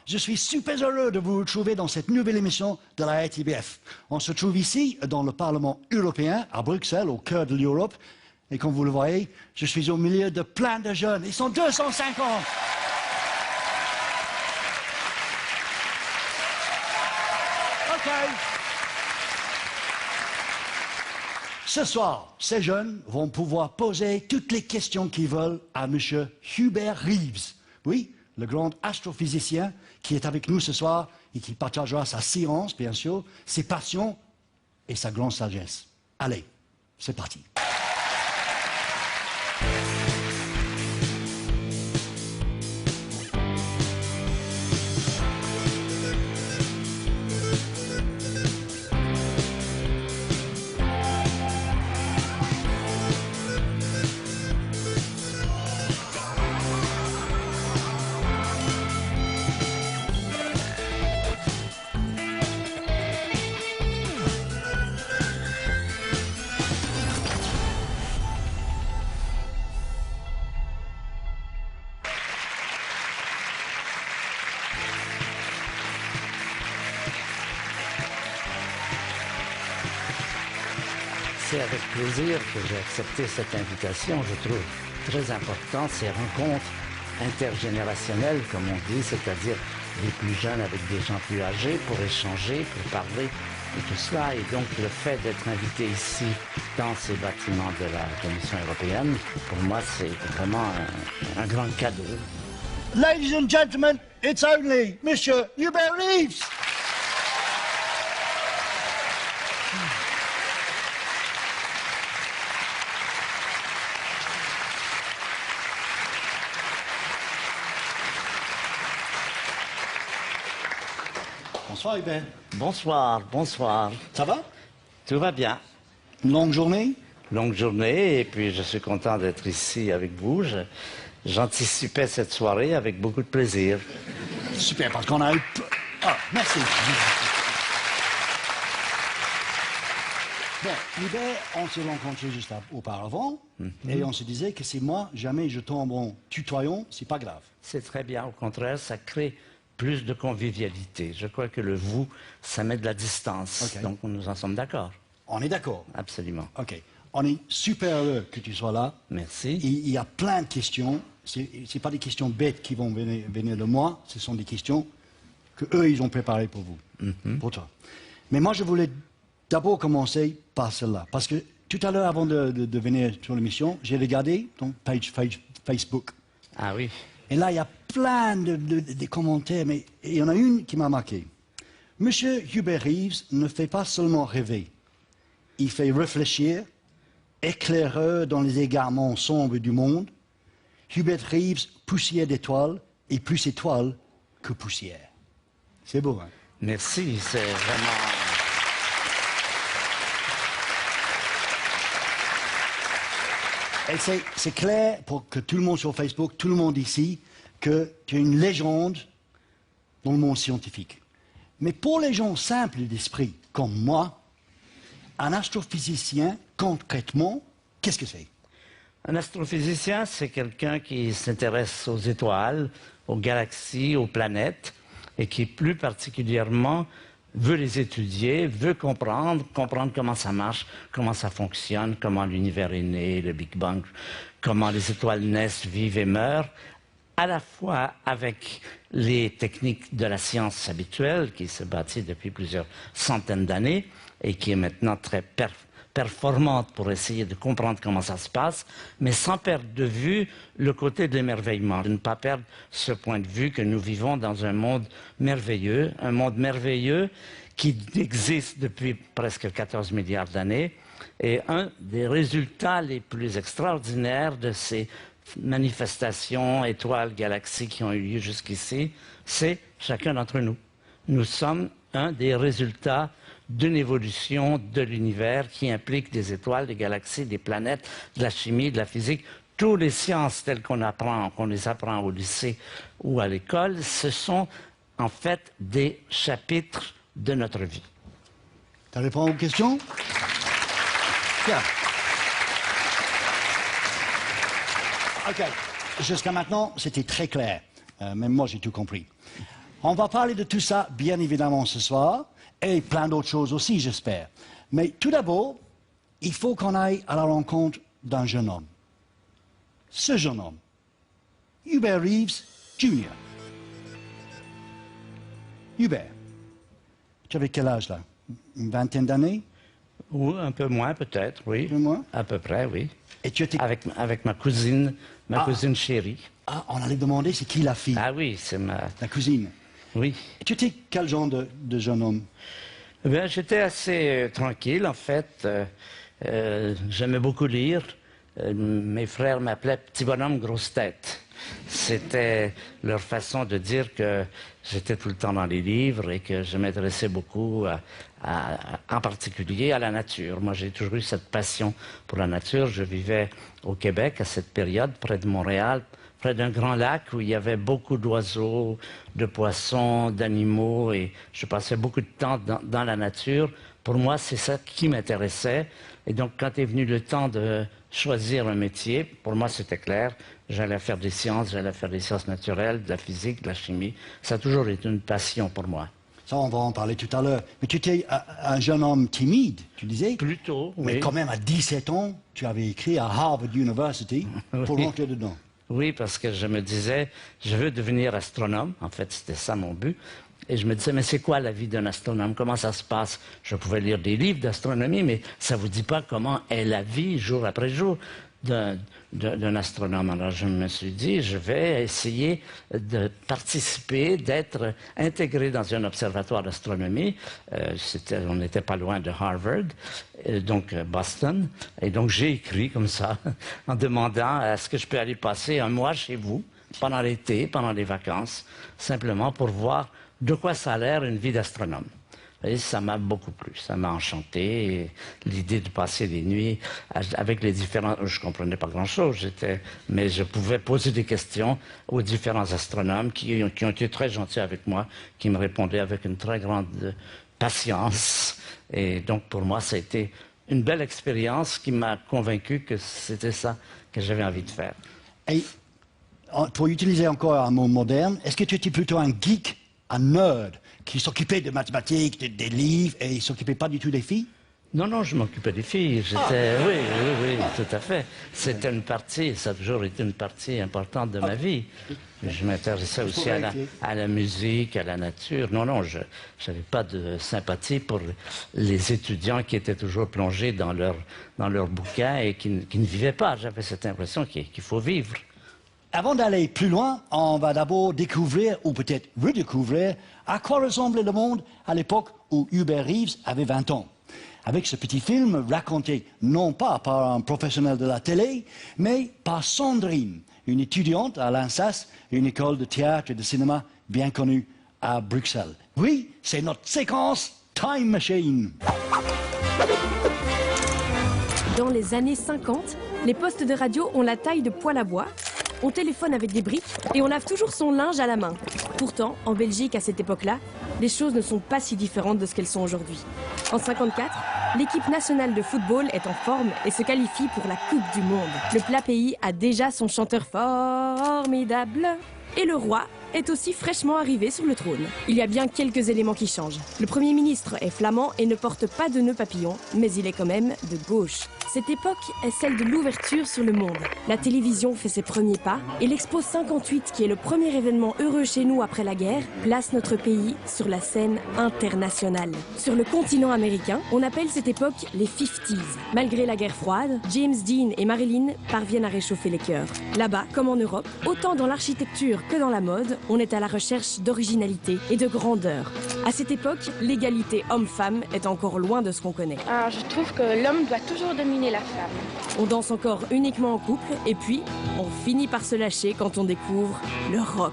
je suis super heureux de vous retrouver dans cette nouvelle émission de la RTBF. On se trouve ici, dans le Parlement européen, à Bruxelles, au cœur de l'Europe. Et comme vous le voyez, je suis au milieu de plein de jeunes. Ils sont 250. OK. Ce soir, ces jeunes vont pouvoir poser toutes les questions qu'ils veulent à M. Hubert Reeves. Oui, le grand astrophysicien qui est avec nous ce soir et qui partagera sa science, bien sûr, ses passions et sa grande sagesse. Allez, c'est parti. C'est avec plaisir que j'ai accepté cette invitation. Je trouve très important ces rencontres intergénérationnelles, comme on dit, c'est-à-dire les plus jeunes avec des gens plus âgés pour échanger, pour parler et tout cela. Et donc le fait d'être invité ici dans ces bâtiments de la Commission européenne, pour moi c'est vraiment un grand cadeau. Ladies and gentlemen, it's only Monsieur Hubert Reeves. Bonsoir Hubert. Bonsoir, bonsoir. Ça va? Tout va bien. Une longue journée? Longue journée, et puis je suis content d'être ici avec vous. J'anticipais cette soirée avec beaucoup de plaisir. Super, parce qu'on a eu... Ah, merci. Bon, Hubert, on s'est rencontrés juste auparavant, et on se disait que si moi, jamais je tombe en tutoyant, c'est pas grave. C'est très bien, au contraire, ça crée plus de convivialité. Je crois que le vous, ça met de la distance. Okay. Donc nous en sommes d'accord. On est d'accord? Absolument. OK. On est super heureux que tu sois là. Merci. Il y a plein de questions. Ce n'est pas des questions bêtes qui vont venir de moi, ce sont des questions que eux ils ont préparées pour vous, pour toi. Mais moi, je voulais d'abord commencer par celle-là. Parce que tout à l'heure, avant de venir sur l'émission, j'ai regardé ton page Facebook. Ah oui. Et là, il y a plein de commentaires, mais il y en a une qui m'a marqué. Monsieur Hubert Reeves ne fait pas seulement rêver, il fait réfléchir, éclaireur dans les égarements sombres du monde. Hubert Reeves, poussière d'étoiles, et plus étoile que poussière. C'est beau, hein? Merci, c'est vraiment... Et c'est clair pour que tout le monde sur Facebook, tout le monde ici, que tu es une légende dans le monde scientifique. Mais pour les gens simples d'esprit, comme moi, un astrophysicien, concrètement, qu'est-ce que c'est? Un astrophysicien, c'est quelqu'un qui s'intéresse aux étoiles, aux galaxies, aux planètes, et qui plus particulièrement veut les étudier, veut comprendre comment ça marche, comment ça fonctionne, comment l'univers est né, le Big Bang, comment les étoiles naissent, vivent et meurent, à la fois avec les techniques de la science habituelle, qui se bâtit depuis plusieurs centaines d'années, et qui est maintenant très performante pour essayer de comprendre comment ça se passe, mais sans perdre de vue le côté de l'émerveillement, de ne pas perdre ce point de vue que nous vivons dans un monde merveilleux qui existe depuis presque 14 milliards d'années. Et un des résultats les plus extraordinaires de ces manifestations, étoiles, galaxies qui ont eu lieu jusqu'ici, c'est chacun d'entre nous. Nous sommes un des résultats d'une évolution de l'univers qui implique des étoiles, des galaxies, des planètes, de la chimie, de la physique. Toutes les sciences telles qu'on les apprend au lycée ou à l'école, ce sont en fait des chapitres de notre vie. Tu réponds aux questions? Tiens. OK. Jusqu'à maintenant, c'était très clair. Même moi, j'ai tout compris. On va parler de tout ça, bien évidemment, ce soir, et plein d'autres choses aussi, j'espère. Mais tout d'abord, il faut qu'on aille à la rencontre d'un jeune homme. Ce jeune homme, Hubert Reeves Jr. Hubert, tu avais quel âge là? Une vingtaine d'années? Ou un peu moins peut-être, oui. Un peu moins? À peu près, oui. Et tu étais... Avec ma cousine chérie. Ah, on allait demander c'est qui la fille? Ah oui, c'est La cousine. Oui. Et tu étais quel genre de jeune homme? Eh bien, j'étais assez tranquille, en fait. J'aimais beaucoup lire. Mes frères m'appelaient Petit bonhomme, grosse tête. C'était leur façon de dire que j'étais tout le temps dans les livres et que je m'intéressais beaucoup, en particulier, à la nature. Moi, j'ai toujours eu cette passion pour la nature. Je vivais au Québec à cette période, près de Montréal, près d'un grand lac où il y avait beaucoup d'oiseaux, de poissons, d'animaux, et je passais beaucoup de temps dans la nature. Pour moi, c'est ça qui m'intéressait. Et donc, quand est venu le temps de choisir un métier, pour moi, c'était clair. J'allais faire des sciences naturelles, de la physique, de la chimie. Ça a toujours été une passion pour moi. Ça, on va en parler tout à l'heure. Mais tu étais un jeune homme timide, tu disais? Plutôt, oui. Mais quand même, à 17 ans, tu avais écrit à Harvard University pour Oui. rentrer dedans. Oui, parce que je me disais, je veux devenir astronome. En fait, c'était ça mon but. Et je me disais, mais c'est quoi la vie d'un astronome? Comment ça se passe? Je pouvais lire des livres d'astronomie, mais ça ne vous dit pas comment est la vie jour après jour d'un astronome. Alors je me suis dit, je vais essayer de participer, d'être intégré dans un observatoire d'astronomie. On n'était pas loin de Harvard, donc Boston. Et donc j'ai écrit comme ça, en demandant, est-ce que je peux aller passer un mois chez vous, pendant l'été, pendant les vacances, simplement pour voir de quoi ça a l'air une vie d'astronome. Et ça m'a beaucoup plu, ça m'a enchanté. L'idée de passer les nuits avec les différents... Je ne comprenais pas grand-chose, mais je pouvais poser des questions aux différents astronomes qui ont été très gentils avec moi, qui me répondaient avec une très grande patience. Et donc, pour moi, ça a été une belle expérience qui m'a convaincu que c'était ça que j'avais envie de faire. Et pour utiliser encore un mot moderne, est-ce que tu étais plutôt un geek, un nerd, qui s'occupait de mathématiques, des livres, et il ne s'occupait pas du tout des filles? Non, je m'occupais des filles. Oui, tout à fait. C'était une partie, ça a toujours été une partie importante de ma vie. Je m'intéressais aussi à la musique, à la nature. Non, je n'avais pas de sympathie pour les étudiants qui étaient toujours plongés dans leurs bouquins et qui ne vivaient pas. J'avais cette impression qu'il faut vivre. Avant d'aller plus loin, on va d'abord découvrir, ou peut-être redécouvrir, à quoi ressemblait le monde à l'époque où Hubert Reeves avait 20 ans. Avec ce petit film raconté non pas par un professionnel de la télé, mais par Sandrine, une étudiante à l'INSAS, une école de théâtre et de cinéma bien connue à Bruxelles. Oui, c'est notre séquence Time Machine. Dans les années 50, les postes de radio ont la taille de poêle à bois. On téléphone avec des briques et on lave toujours son linge à la main. Pourtant, en Belgique, à cette époque-là, les choses ne sont pas si différentes de ce qu'elles sont aujourd'hui. En 54, l'équipe nationale de football est en forme et se qualifie pour la Coupe du Monde. Le plat pays a déjà son chanteur formidable et le roi est aussi fraîchement arrivé sur le trône. Il y a bien quelques éléments qui changent. Le Premier ministre est flamand et ne porte pas de nœud papillon, mais il est quand même de gauche. Cette époque est celle de l'ouverture sur le monde. La télévision fait ses premiers pas et l'Expo 58, qui est le premier événement heureux chez nous après la guerre, place notre pays sur la scène internationale. Sur le continent américain, on appelle cette époque les 50s. Malgré la guerre froide, James Dean et Marilyn parviennent à réchauffer les cœurs. Là-bas, comme en Europe, autant dans l'architecture que dans la mode, on est à la recherche d'originalité et de grandeur. À cette époque, l'égalité homme-femme est encore loin de ce qu'on connaît. Alors, je trouve que l'homme doit toujours dominer la femme. On danse encore uniquement en couple et puis on finit par se lâcher quand on découvre le rock.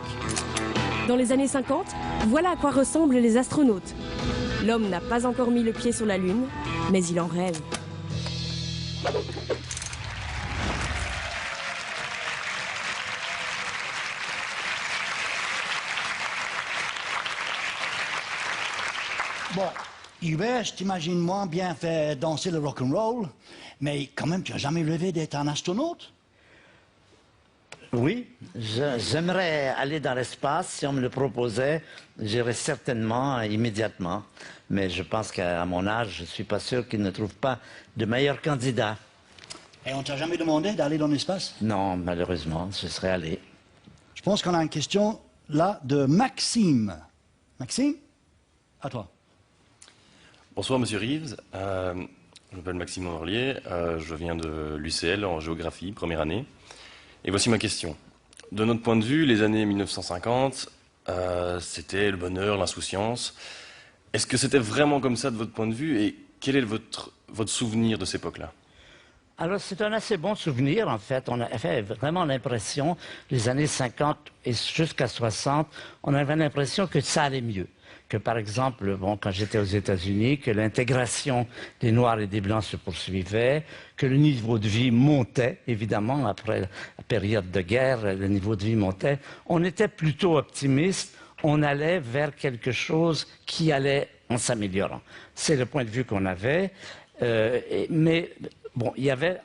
Dans les années 50, voilà à quoi ressemblent les astronautes. L'homme n'a pas encore mis le pied sur la Lune, mais il en rêve. Bon, Hubert, je t'imagine moins bien faire danser le rock'n'roll, mais quand même, tu n'as jamais rêvé d'être un astronaute? Oui, j'aimerais aller dans l'espace. Si on me le proposait, j'irais certainement, immédiatement. Mais je pense qu'à mon âge, je ne suis pas sûr qu'ils ne trouvent pas de meilleur candidat. Et on t'a jamais demandé d'aller dans l'espace? Non, malheureusement, je serais allé. Je pense qu'on a une question là de Maxime. Maxime, à toi. Bonsoir Monsieur Reeves, je m'appelle Maxime Orlier, je viens de l'UCL en géographie, première année. Et voici ma question. De notre point de vue, les années 1950, c'était le bonheur, l'insouciance. Est-ce que c'était vraiment comme ça de votre point de vue et quel est votre souvenir de cette époque-là? Alors, c'est un assez bon souvenir, en fait. On a fait vraiment l'impression, les années 50 et jusqu'à 60, on avait l'impression que ça allait mieux. Que, par exemple, bon, quand j'étais aux États-Unis, que l'intégration des Noirs et des Blancs se poursuivait, que le niveau de vie montait, évidemment, après la période de guerre, le niveau de vie montait. On était plutôt optimiste. On allait vers quelque chose qui allait en s'améliorant. C'est le point de vue qu'on avait. Mais bon, il y avait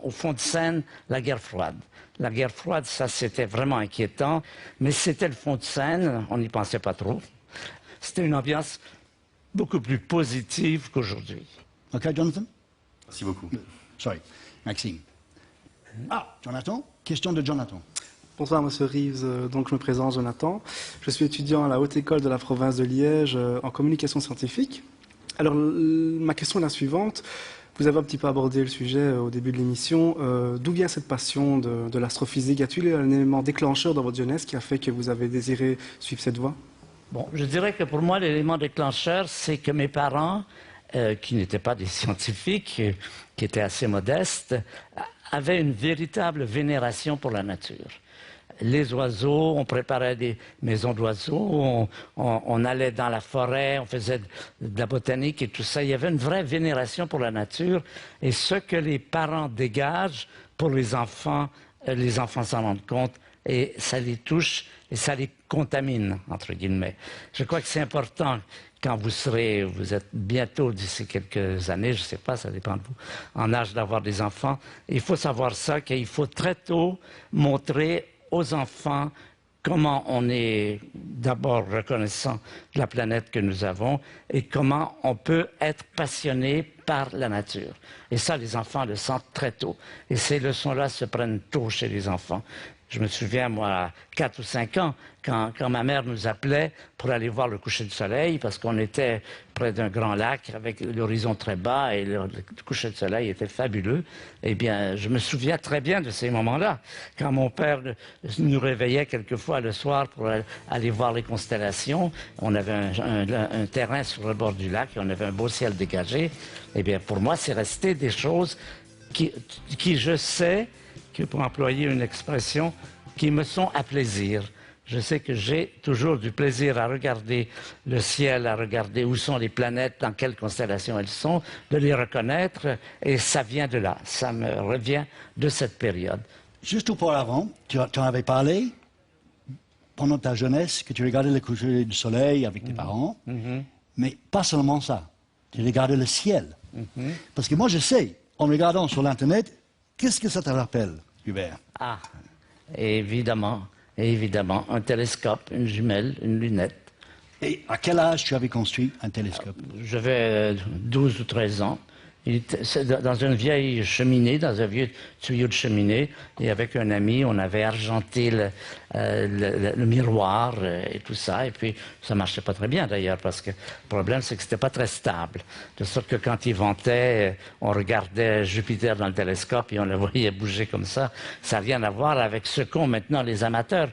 au fond de scène la guerre froide. La guerre froide, ça c'était vraiment inquiétant, mais c'était le fond de scène, on n'y pensait pas trop. C'était une ambiance beaucoup plus positive qu'aujourd'hui. OK, Jonathan? Merci beaucoup. Sorry, Maxime. Ah, Jonathan? Question de Jonathan. Bonsoir, Monsieur Reeves. Donc, je me présente, Jonathan. Je suis étudiant à la Haute École de la province de Liège en communication scientifique. Alors, ma question est la suivante. Vous avez un petit peu abordé le sujet au début de l'émission. D'où vient cette passion de l'astrophysique? Y a-t-il un élément déclencheur dans votre jeunesse qui a fait que vous avez désiré suivre cette voie? Bon, je dirais que pour moi, l'élément déclencheur, c'est que mes parents, qui n'étaient pas des scientifiques, qui étaient assez modestes, avaient une véritable vénération pour la nature. Les oiseaux, on préparait des maisons d'oiseaux, on allait dans la forêt, on faisait de la botanique et tout ça. Il y avait une vraie vénération pour la nature. Et ce que les parents dégagent pour les enfants s'en rendent compte et ça les touche et ça les contamine, entre guillemets. Je crois que c'est important quand vous êtes bientôt, d'ici quelques années, je ne sais pas, ça dépend de vous, en âge d'avoir des enfants. Il faut savoir ça, qu'il faut très tôt montrer aux enfants comment on est d'abord reconnaissant de la planète que nous avons et comment on peut être passionné par la nature. Et ça, les enfants le sentent très tôt. Et ces leçons-là se prennent tôt chez les enfants. Je me souviens, moi, à 4 ou 5 ans, quand ma mère nous appelait pour aller voir le coucher du soleil, parce qu'on était près d'un grand lac avec l'horizon très bas et le coucher du soleil était fabuleux, eh bien, je me souviens très bien de ces moments-là. Quand mon père nous réveillait quelquefois le soir pour aller voir les constellations, on avait un terrain sur le bord du lac et on avait un beau ciel dégagé. Eh bien, pour moi, c'est resté des choses qui je sais, que pour employer une expression, qui me sont à plaisir. Je sais que j'ai toujours du plaisir à regarder le ciel, à regarder où sont les planètes, dans quelle constellation elles sont, de les reconnaître, et ça vient de là, ça me revient de cette période. Juste auparavant, tu en avais parlé, pendant ta jeunesse, que tu regardais le coucher du soleil avec tes parents, mais pas seulement ça, tu regardais le ciel. Parce que moi je sais, en regardant sur l'Internet, qu'est-ce que ça te rappelle, Hubert? Ah, évidemment, un télescope, une jumelle, une lunette. Et à quel âge tu avais construit un télescope? J'avais 12 ou 13 ans. C'est dans une vieille cheminée, dans un vieux tuyau de cheminée, et avec un ami, on avait argenté le miroir et tout ça, et puis ça marchait pas très bien d'ailleurs, parce que le problème c'est que c'était pas très stable, de sorte que quand il ventait, on regardait Jupiter dans le télescope et on le voyait bouger comme ça. Ça n'a rien à voir avec ce qu'ont maintenant les amateurs.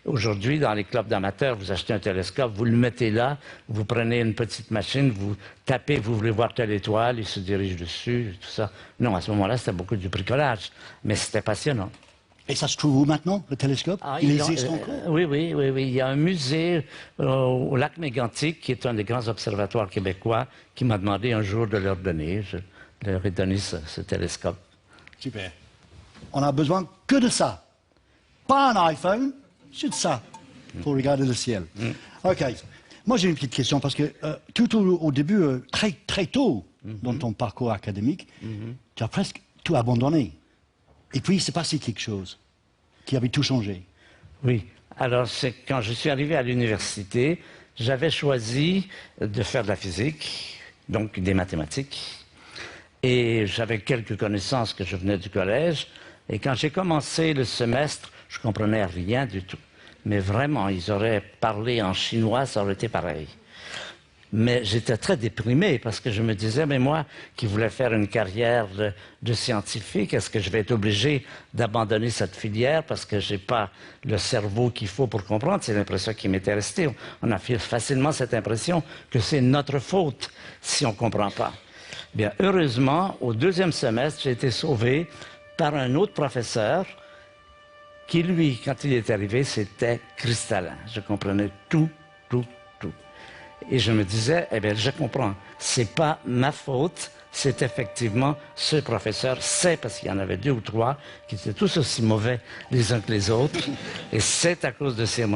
Aujourd'hui, dans les clubs d'amateurs, vous achetez un télescope, vous le mettez là, vous prenez une petite machine, vous tapez, vous voulez voir telle étoile, il se dirige dessus, tout ça. Non, à ce moment-là, c'était beaucoup du bricolage, mais c'était passionnant. Et ça se trouve où maintenant, le télescope? Il existe encore? Oui. Il y a un musée au lac Mégantic, qui est un des grands observatoires québécois, qui m'a demandé un jour de leur donner. Je leur ai donné ce télescope. Super. On a besoin que de ça. Pas un iPhone, juste ça, pour regarder le ciel. OK. Moi, j'ai une petite question, parce que tout au début, très tôt dans ton parcours académique, tu as presque tout abandonné. Et puis, il s'est passé quelque chose. qui avait tout changé. Oui. Alors, c'est quand je suis arrivé à l'université, j'avais choisi de faire de la physique, donc des mathématiques. Et j'avais quelques connaissances que je venais du collège. Et quand j'ai commencé le semestre, je comprenais rien du tout. Mais vraiment, ils auraient parlé en chinois, ça aurait été pareil. Mais j'étais très déprimé parce que je me disais, mais moi qui voulais faire une carrière de scientifique, est-ce que je vais être obligé d'abandonner cette filière parce que je n'ai pas le cerveau qu'il faut pour comprendre? C'est l'impression qui m'était restée. On a facilement cette impression que c'est notre faute si on ne comprend pas. Bien, heureusement, au deuxième semestre, j'ai été sauvé par un autre professeur qui, lui, quand il est arrivé, c'était cristallin. Je comprenais tout. Et je me disais, eh bien, je comprends, c'est pas ma faute, c'est effectivement ce professeur, c'est parce qu'il y en avait 2 ou 3 qui étaient tous aussi mauvais les uns que les autres. Et c'est à cause de ces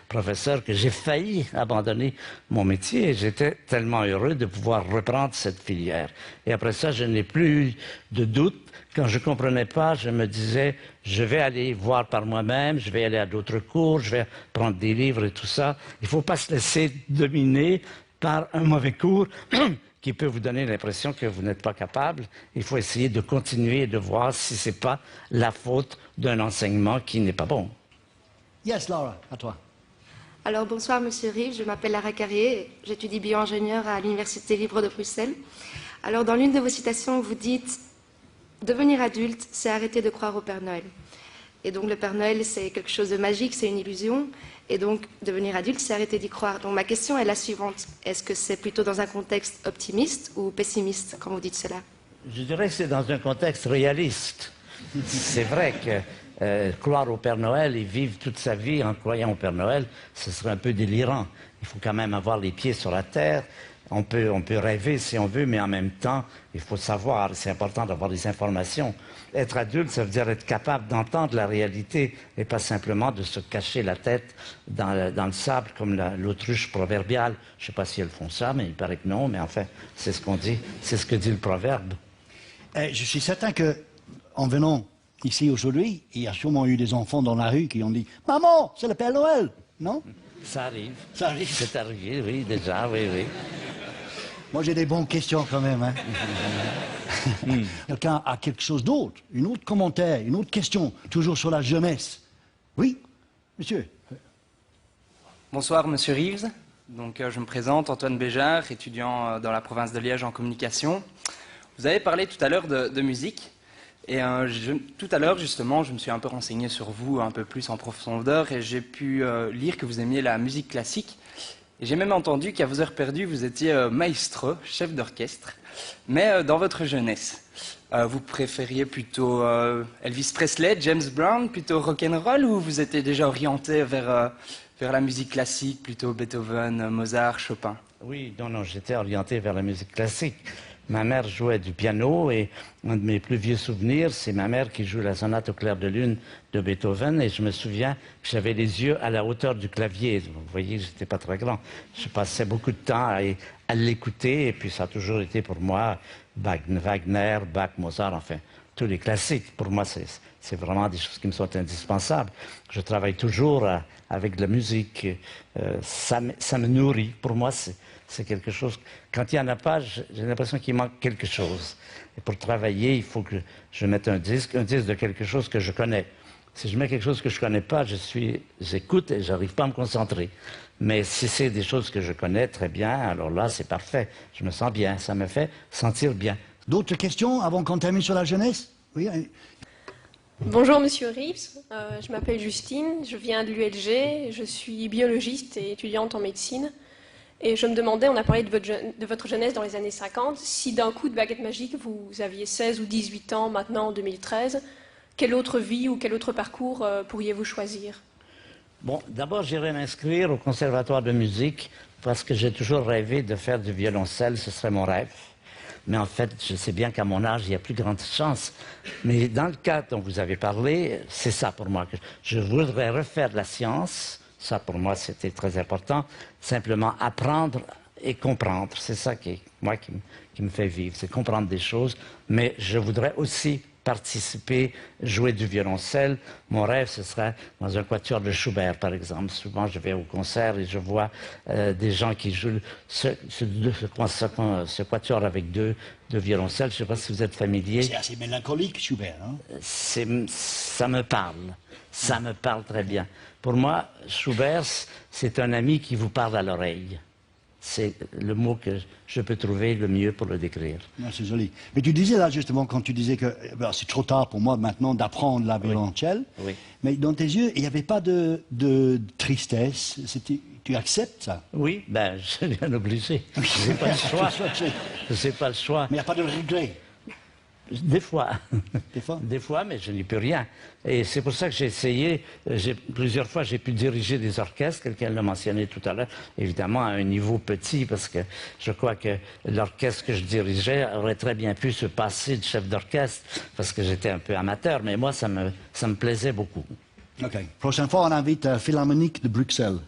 professeurs que j'ai failli abandonner mon métier et j'étais tellement heureux de pouvoir reprendre cette filière. Et après ça, je n'ai plus eu de doute. Quand je ne comprenais pas, je me disais, je vais aller voir par moi-même, je vais aller à d'autres cours, je vais prendre des livres et tout ça. Il ne faut pas se laisser dominer par un mauvais cours qui peut vous donner l'impression que vous n'êtes pas capable. Il faut essayer de continuer et de voir si ce n'est pas la faute d'un enseignement qui n'est pas bon. Yes, Laura, à toi. Alors bonsoir Monsieur Rive, je m'appelle Lara Carrier, j'étudie bio-ingénieur à l'Université libre de Bruxelles. Alors dans l'une de vos citations, vous dites « Devenir adulte, c'est arrêter de croire au Père Noël ». Et donc le Père Noël, c'est quelque chose de magique, c'est une illusion. Et donc devenir adulte, c'est arrêter d'y croire. Donc ma question est la suivante. Est-ce que c'est plutôt dans un contexte optimiste ou pessimiste quand vous dites cela? Je dirais que c'est dans un contexte réaliste. C'est vrai que croire au Père Noël et vivre toute sa vie en croyant au Père Noël, ce serait un peu délirant. Il faut quand même avoir les pieds sur la terre. On peut rêver si on veut, mais en même temps, il faut savoir, c'est important d'avoir des informations. Être adulte, ça veut dire être capable d'entendre la réalité et pas simplement de se cacher la tête dans le sable comme l'autruche proverbiale. Je ne sais pas si elles font ça, mais il paraît que non, mais enfin, c'est ce qu'on dit, c'est ce que dit le proverbe. Je suis certain qu'en venant ici aujourd'hui, il y a sûrement eu des enfants dans la rue qui ont dit « Maman, c'est le Père Noël !» Non? Ça arrive. Ça arrive. C'est arrivé, oui, déjà, oui. Moi, j'ai des bonnes questions quand même. Hein. Quelqu'un a quelque chose d'autre, un autre commentaire, une autre question, toujours sur la jeunesse. Oui, monsieur. Bonsoir, monsieur Reeves. Donc, je me présente, Antoine Béjart, étudiant dans la province de Liège en communication. Vous avez parlé tout à l'heure de musique. Et tout à l'heure, justement, je me suis un peu renseigné sur vous, un peu plus en profondeur, et j'ai pu lire que vous aimiez la musique classique. Et j'ai même entendu qu'à vos heures perdues, vous étiez maestro, chef d'orchestre. Mais dans votre jeunesse, vous préfériez plutôt Elvis Presley, James Brown, plutôt rock'n'roll, ou vous étiez déjà orienté vers la musique classique, plutôt Beethoven, Mozart, Chopin? Oui, non, j'étais orienté vers la musique classique. Ma mère jouait du piano et un de mes plus vieux souvenirs, c'est ma mère qui joue la sonate au clair de lune de Beethoven et je me souviens que j'avais les yeux à la hauteur du clavier. Vous voyez, j'étais pas très grand. Je passais beaucoup de temps à l'écouter et puis ça a toujours été pour moi Wagner, Bach, Mozart, enfin, tous les classiques. Pour moi, c'est vraiment des choses qui me sont indispensables. Je travaille toujours avec de la musique. Ça me nourrit. Pour moi, c'est quelque chose... Quand il n'y en a pas, j'ai l'impression qu'il manque quelque chose. Et pour travailler, il faut que je mette un disque de quelque chose que je connais. Si je mets quelque chose que je ne connais pas, j'écoute et je n'arrive pas à me concentrer. Mais si c'est des choses que je connais très bien, alors là, c'est parfait. Je me sens bien, ça me fait sentir bien. D'autres questions avant qu'on termine sur la jeunesse? Oui. Bonjour Monsieur Reeves, je m'appelle Justine, je viens de l'ULG, je suis biologiste et étudiante en médecine. Et je me demandais, on a parlé de votre jeunesse dans les années 50, si d'un coup de baguette magique, vous aviez 16 ou 18 ans maintenant en 2013, quelle autre vie ou quel autre parcours pourriez-vous choisir? Bon, d'abord, j'irai m'inscrire au conservatoire de musique parce que j'ai toujours rêvé de faire du violoncelle, ce serait mon rêve. Mais en fait, je sais bien qu'à mon âge, il y a plus grande chance. Mais dans le cas dont vous avez parlé, c'est ça pour moi. Je voudrais refaire de la science. Ça, pour moi, c'était très important. Simplement apprendre et comprendre. C'est ça qui me fait vivre, c'est comprendre des choses. Mais je voudrais aussi participer, jouer du violoncelle. Mon rêve, ce serait dans un quatuor de Schubert, par exemple. Souvent, je vais au concert et je vois des gens qui jouent ce quatuor avec deux violoncelles. Je ne sais pas si vous êtes familier. C'est assez mélancolique, Schubert. Hein? Ça me parle. Ça me parle très bien. Pour moi, Schubert, c'est un ami qui vous parle à l'oreille. C'est le mot que je peux trouver le mieux pour le décrire. C'est joli. Mais tu disais là justement, quand tu disais que c'est trop tard pour moi maintenant d'apprendre la violoncelle, oui. Mais dans tes yeux, il n'y avait pas de tristesse. Tu acceptes ça? Oui, ben, je suis bien obligé. Je n'ai pas le choix. Je sais pas le choix. Mais il n'y a pas de regret? Des fois. Des fois? Des fois, mais je n'y peux rien. Et c'est pour ça que j'ai essayé, plusieurs fois, j'ai pu diriger des orchestres, quelqu'un l'a mentionné tout à l'heure, évidemment à un niveau petit, parce que je crois que l'orchestre que je dirigeais aurait très bien pu se passer de chef d'orchestre, parce que j'étais un peu amateur, mais moi, ça me plaisait beaucoup. OK. Prochaine fois, on invite Philharmonique de Bruxelles,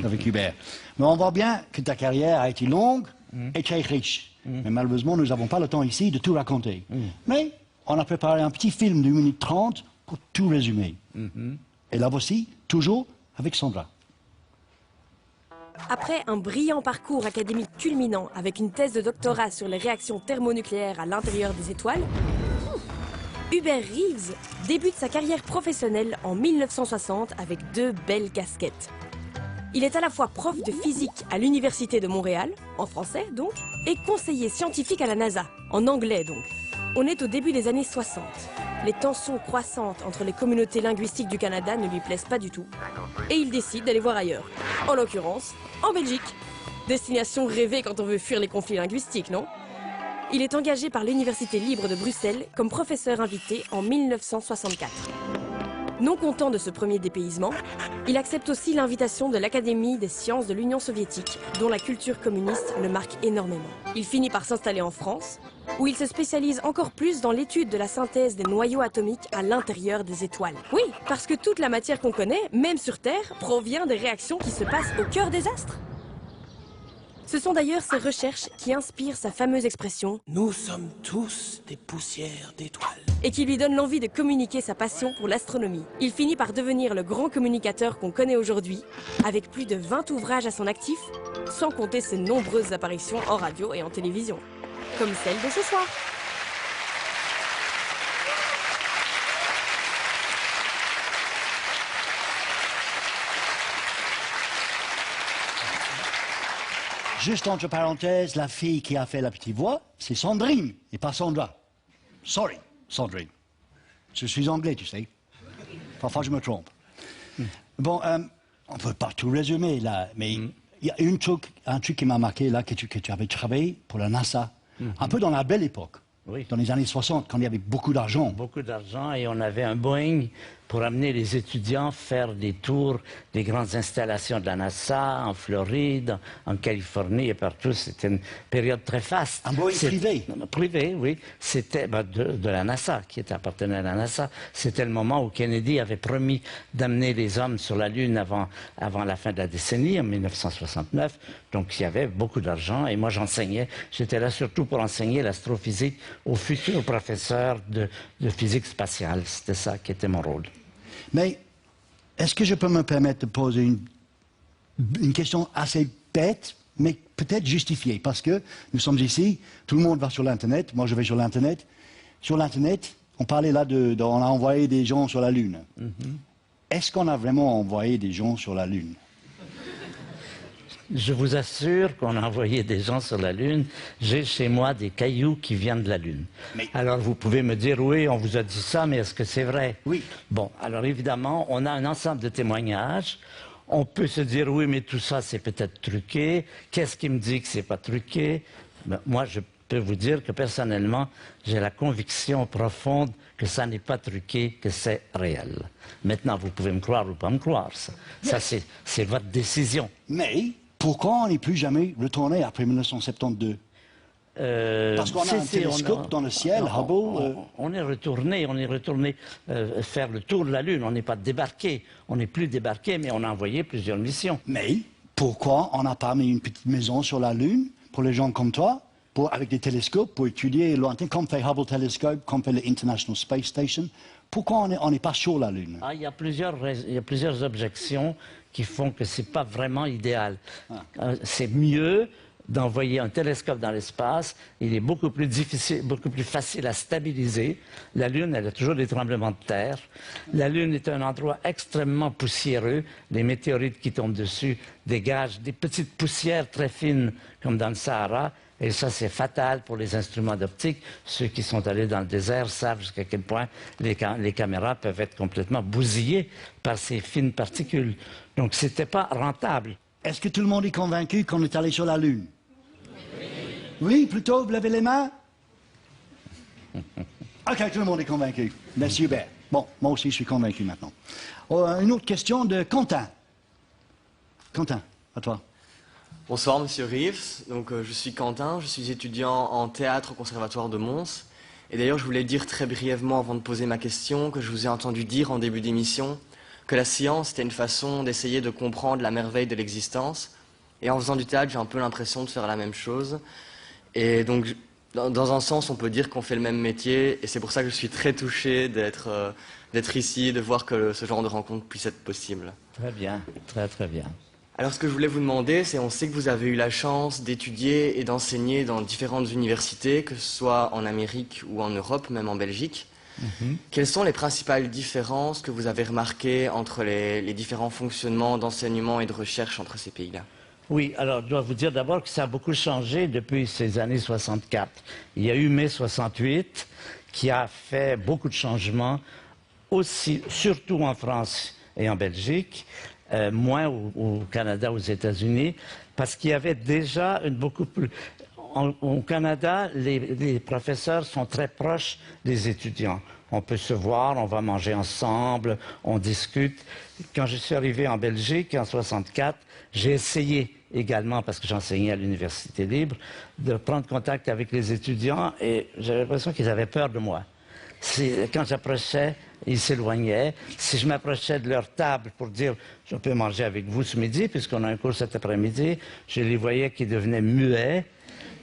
avec Hubert. Mais on voit bien que ta carrière a été longue et très riche. Mais malheureusement, nous n'avons pas le temps ici de tout raconter. Mais on a préparé un petit film d'1 minute 30 pour tout résumer. Et là voici, toujours avec Sandra. Après un brillant parcours académique culminant avec une thèse de doctorat sur les réactions thermonucléaires à l'intérieur des étoiles, Hubert Reeves débute sa carrière professionnelle en 1960 avec 2 belles casquettes. Il est à la fois prof de physique à l'Université de Montréal, en français donc, et conseiller scientifique à la NASA, en anglais donc. On est au début des années 60. Les tensions croissantes entre les communautés linguistiques du Canada ne lui plaisent pas du tout. Et il décide d'aller voir ailleurs. En l'occurrence, en Belgique. Destination rêvée quand on veut fuir les conflits linguistiques, non? Il est engagé par l'Université libre de Bruxelles comme professeur invité en 1964. Non content de ce premier dépaysement, il accepte aussi l'invitation de l'Académie des sciences de l'Union soviétique, dont la culture communiste le marque énormément. Il finit par s'installer en France, où il se spécialise encore plus dans l'étude de la synthèse des noyaux atomiques à l'intérieur des étoiles. Oui, parce que toute la matière qu'on connaît, même sur Terre, provient des réactions qui se passent au cœur des astres. Ce sont d'ailleurs ces recherches qui inspirent sa fameuse expression « Nous sommes tous des poussières d'étoiles » et qui lui donnent l'envie de communiquer sa passion pour l'astronomie. Il finit par devenir le grand communicateur qu'on connaît aujourd'hui, avec plus de 20 ouvrages à son actif, sans compter ses nombreuses apparitions en radio et en télévision, comme celle de ce soir. Juste entre parenthèses, la fille qui a fait la petite voix, c'est Sandrine, et pas Sandra. Sorry, Sandrine. Je suis anglais, tu sais. Parfois, je me trompe. Bon, on ne peut pas tout résumer, là, mais il y a un truc qui m'a marqué, là, que tu avais travaillé pour la NASA, un peu dans la belle époque. Oui. Dans les années 60, quand il y avait beaucoup d'argent. Beaucoup d'argent, et on avait un Boeing pour amener les étudiants faire des tours des grandes installations de la NASA, en Floride, en Californie et partout. C'était une période très faste. Un Boeing privé? Privé, oui. C'était de la NASA, qui appartenait à la NASA. C'était le moment où Kennedy avait promis d'amener les hommes sur la Lune avant la fin de la décennie, en 1969. Donc il y avait beaucoup d'argent, et moi j'enseignais. J'étais là surtout pour enseigner l'astrophysique aux futurs professeurs de physique spatiale. C'était ça qui était mon rôle. Mais est-ce que je peux me permettre de poser une question assez bête, mais peut-être justifiée? Parce que nous sommes ici, tout le monde va sur l'Internet, moi je vais sur l'Internet. Sur l'Internet, on parlait là on a envoyé des gens sur la Lune. Est-ce qu'on a vraiment envoyé des gens sur la Lune? Je vous assure qu'on a envoyé des gens sur la Lune. J'ai chez moi des cailloux qui viennent de la Lune. Mais... Alors vous pouvez me dire, oui, on vous a dit ça, mais est-ce que c'est vrai? Oui. Bon, alors évidemment, on a un ensemble de témoignages. On peut se dire, oui, mais tout ça, c'est peut-être truqué. Qu'est-ce qui me dit que c'est pas truqué? Ben, moi, je peux vous dire que personnellement, j'ai la conviction profonde que ça n'est pas truqué, que c'est réel. Maintenant, vous pouvez me croire ou pas me croire. Ça c'est votre décision. Mais... pourquoi on n'est plus jamais retourné après 1972? Parce qu'on a un télescope dans le ciel, Hubble... On est retourné faire le tour de la Lune. On n'est pas débarqué. On n'est plus débarqué, mais on a envoyé plusieurs missions. Mais pourquoi on n'a pas mis une petite maison sur la Lune pour les gens comme toi? avec des télescopes pour étudier lointain, comme fait Hubble Telescope, comme fait l'International Space Station. Pourquoi on n'est pas sur la Lune? Il y a plusieurs objections qui font que ce n'est pas vraiment idéal. C'est mieux d'envoyer un télescope dans l'espace. Il est beaucoup plus difficile, beaucoup plus facile à stabiliser. La Lune, elle a toujours des tremblements de terre. La Lune est un endroit extrêmement poussiéreux. Les météorites qui tombent dessus dégagent des petites poussières très fines, comme dans le Sahara. Et ça, c'est fatal pour les instruments d'optique. Ceux qui sont allés dans le désert savent jusqu'à quel point les caméras peuvent être complètement bousillées par ces fines particules. Donc, ce n'était pas rentable. Est-ce que tout le monde est convaincu qu'on est allé sur la Lune? Oui, plutôt, vous levez les mains? OK, tout le monde est convaincu. Merci Hubert. Bon, moi aussi, je suis convaincu maintenant. Une autre question de Quentin. Quentin, à toi. Bonsoir, Monsieur Reeves. Donc, je suis Quentin, je suis étudiant en théâtre au Conservatoire de Mons. Et d'ailleurs, je voulais dire très brièvement, avant de poser ma question, que je vous ai entendu dire en début d'émission que la science était une façon d'essayer de comprendre la merveille de l'existence. Et en faisant du théâtre, j'ai un peu l'impression de faire la même chose. Et donc, dans un sens, on peut dire qu'on fait le même métier. Et c'est pour ça que je suis très touché d'être ici, de voir que ce genre de rencontre puisse être possible. Très bien, très très bien. Alors, ce que je voulais vous demander, c'est, on sait que vous avez eu la chance d'étudier et d'enseigner dans différentes universités, que ce soit en Amérique ou en Europe, même en Belgique. Quelles sont les principales différences que vous avez remarquées entre les différents fonctionnements d'enseignement et de recherche entre ces pays-là? Oui, alors je dois vous dire d'abord que ça a beaucoup changé depuis ces années 64. Il y a eu mai 68 qui a fait beaucoup de changements, aussi, surtout en France et en Belgique, moins au Canada, aux États-Unis, parce qu'il y avait déjà une beaucoup plus... Au Canada, les professeurs sont très proches des étudiants. On peut se voir, on va manger ensemble, on discute. Quand je suis arrivé en Belgique en 64, j'ai essayé également, parce que j'enseignais à l'Université libre, de prendre contact avec les étudiants et j'avais l'impression qu'ils avaient peur de moi. Quand j'approchais, ils s'éloignaient. Si je m'approchais de leur table pour dire « je peux manger avec vous ce midi, puisqu'on a un cours cet après-midi », je les voyais qui devenaient muets.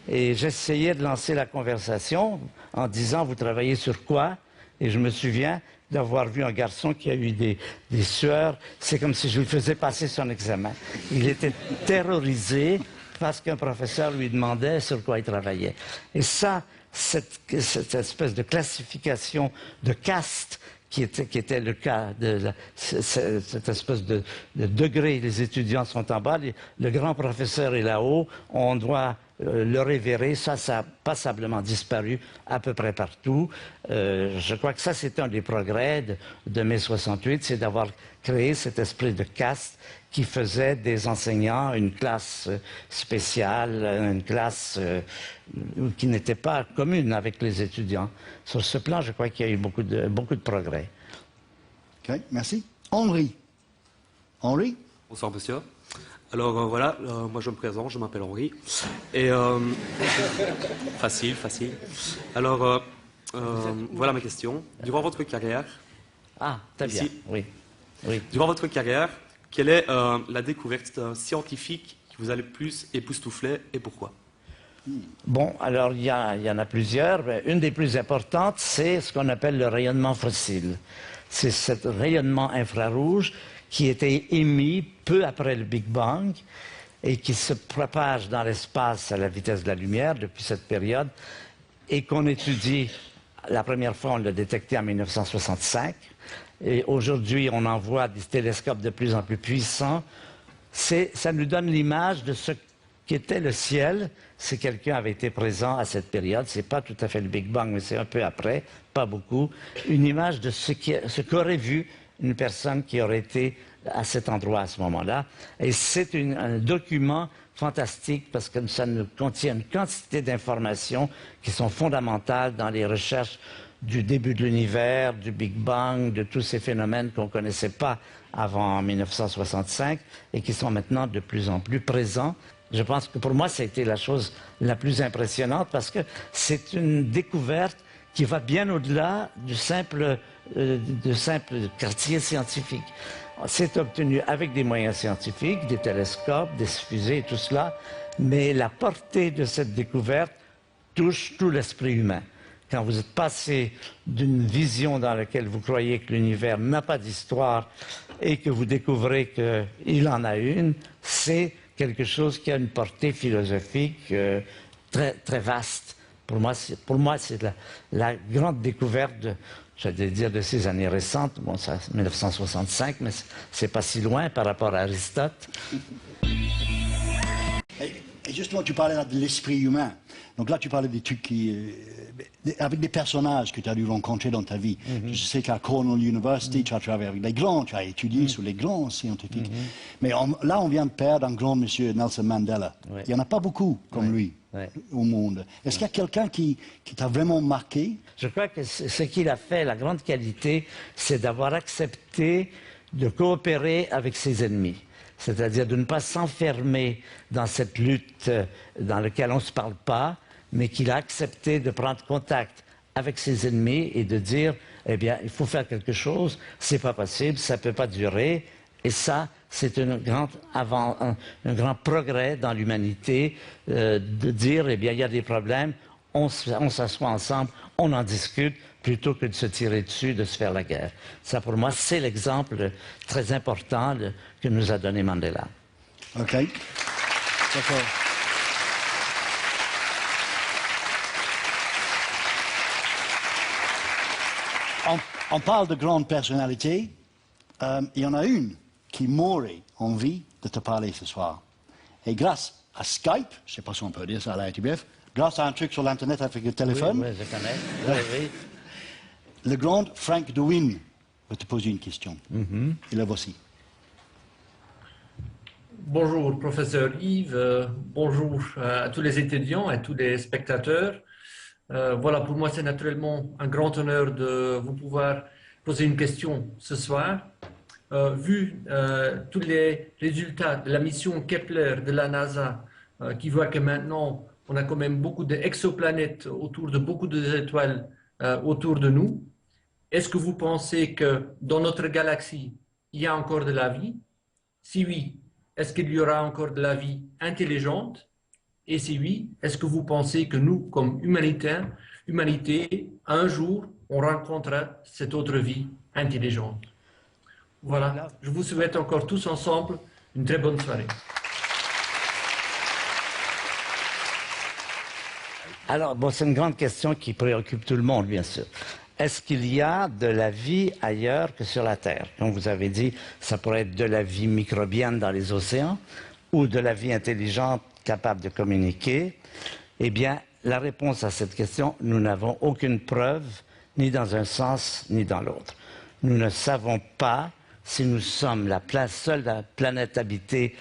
Et j'essayais de lancer la conversation en disant « vous travaillez sur quoi ?» Et je me souviens d'avoir vu un garçon qui a eu des sueurs. C'est comme si je lui faisais passer son examen. Il était terrorisé parce qu'un professeur lui demandait sur quoi il travaillait. Et ça, cette espèce de classification de caste qui était le cas de cette espèce de degré, les étudiants sont en bas, le grand professeur est là-haut, on doit le révérer, ça a passablement disparu à peu près partout. Je crois que ça, c'est un des progrès de mai 68, c'est d'avoir créé cet esprit de caste qui faisait des enseignants une classe spéciale, une classe qui n'était pas commune avec les étudiants. Sur ce plan, je crois qu'il y a eu beaucoup de progrès. OK, merci. Henri. Henri? Bonsoir, monsieur. Alors voilà, moi je me présente, je m'appelle Henri. Et facile. Alors voilà ma question. Durant votre carrière... Ah, très bien, oui. Durant votre carrière, quelle est la découverte scientifique qui vous a le plus époustouflé et pourquoi? Bon, alors il y en a plusieurs. Une des plus importantes, c'est ce qu'on appelle le rayonnement fossile. C'est ce rayonnement infrarouge qui était émis peu après le Big Bang et qui se propage dans l'espace à la vitesse de la lumière depuis cette période et qu'on étudie. La première fois, on l'a détecté en 1965 et aujourd'hui, on envoie des télescopes de plus en plus puissants. Ça nous donne l'image de ce qu'était le ciel si quelqu'un avait été présent à cette période. Ce n'est pas tout à fait le Big Bang, mais c'est un peu après, pas beaucoup. Une image de ce qu'aurait vu une personne qui aurait été à cet endroit à ce moment-là. Et c'est un document fantastique parce que ça nous contient une quantité d'informations qui sont fondamentales dans les recherches du début de l'univers, du Big Bang, de tous ces phénomènes qu'on ne connaissait pas avant 1965 et qui sont maintenant de plus en plus présents. Je pense que pour moi, ça a été la chose la plus impressionnante parce que c'est une découverte qui va bien au-delà du simple quartier scientifique. C'est obtenu avec des moyens scientifiques, des télescopes, des fusées et tout cela, mais la portée de cette découverte touche tout l'esprit humain. Quand vous êtes passé d'une vision dans laquelle vous croyez que l'univers n'a pas d'histoire et que vous découvrez qu'il en a une, c'est quelque chose qui a une portée philosophique très, très vaste. Pour moi, c'est la grande découverte, j'allais dire, de ces années récentes. Bon, ça, 1965, mais c'est pas si loin par rapport à Aristote. Et justement, tu parlais là de l'esprit humain. Donc là, tu parlais des trucs avec des personnages que tu as dû rencontrer dans ta vie. Je sais qu'à Cornell University, tu as travaillé avec les grands, tu as étudié sur les grands scientifiques. Mais là, on vient de perdre un grand monsieur, Nelson Mandela. Il n'y en a pas beaucoup comme lui au monde. Est-ce qu'il y a quelqu'un qui t'a vraiment marqué? Je crois que ce qu'il a fait, la grande qualité, c'est d'avoir accepté de coopérer avec ses ennemis. C'est-à-dire de ne pas s'enfermer dans cette lutte dans laquelle on ne se parle pas, mais qu'il a accepté de prendre contact avec ses ennemis et de dire, eh bien, il faut faire quelque chose, c'est pas possible, ça ne peut pas durer. Et ça, c'est un grand progrès dans l'humanité, de dire, eh bien, il y a des problèmes, on s'assoit ensemble, on en discute, plutôt que de se tirer dessus, de se faire la guerre. Ça, pour moi, c'est l'exemple très important que nous a donné Mandela. OK. D'accord. On parle de grandes personnalités. Il y en a une qui m'aurait envie de te parler ce soir. Et grâce à Skype, je ne sais pas si on peut dire ça à la RTBF, grâce à un truc sur l'Internet avec le téléphone, oui, je connais. Oui. Le grand Frank de Winne veut te poser une question. Et la voici. Bonjour, professeur Yves. Bonjour à tous les étudiants et à tous les spectateurs. Voilà, pour moi, c'est naturellement un grand honneur de vous pouvoir poser une question ce soir. Vu tous les résultats de la mission Kepler de la NASA, qui voit que maintenant, on a quand même beaucoup d'exoplanètes autour de beaucoup d'étoiles autour de nous, est-ce que vous pensez que dans notre galaxie, il y a encore de la vie? Si oui, est-ce qu'il y aura encore de la vie intelligente? Et si oui, est-ce que vous pensez que nous, comme humanité, un jour, on rencontrera cette autre vie intelligente? Voilà, je vous souhaite encore tous ensemble une très bonne soirée. Alors, bon, c'est une grande question qui préoccupe tout le monde, bien sûr. Est-ce qu'il y a de la vie ailleurs que sur la Terre? Comme vous avez dit, ça pourrait être de la vie microbienne dans les océans ou de la vie intelligente capable de communiquer. Eh bien, la réponse à cette question, nous n'avons aucune preuve, ni dans un sens, ni dans l'autre. Nous ne savons pas si nous sommes la seule planète habitée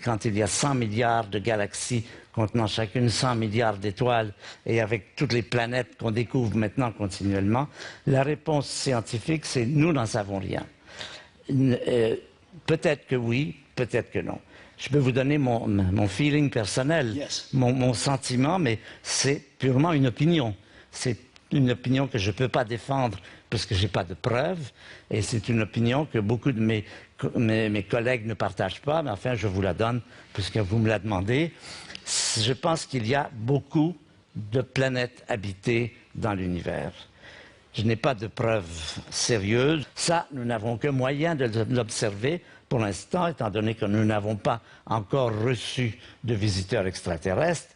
quand il y a 100 milliards de galaxies contenant chacune 100 milliards d'étoiles et avec toutes les planètes qu'on découvre maintenant continuellement. La réponse scientifique, c'est nous n'en savons rien. Peut-être que oui, peut-être que non. Je peux vous donner mon feeling personnel, mon sentiment, mais c'est purement une opinion. C'est une opinion que je ne peux pas défendre parce que je n'ai pas de preuves, et c'est une opinion que beaucoup de mes collègues ne partagent pas, mais enfin, je vous la donne puisque vous me la demandez. Je pense qu'il y a beaucoup de planètes habitées dans l'univers. Je n'ai pas de preuves sérieuses. Ça, nous n'avons aucun moyen de l'observer pour l'instant, étant donné que nous n'avons pas encore reçu de visiteurs extraterrestres.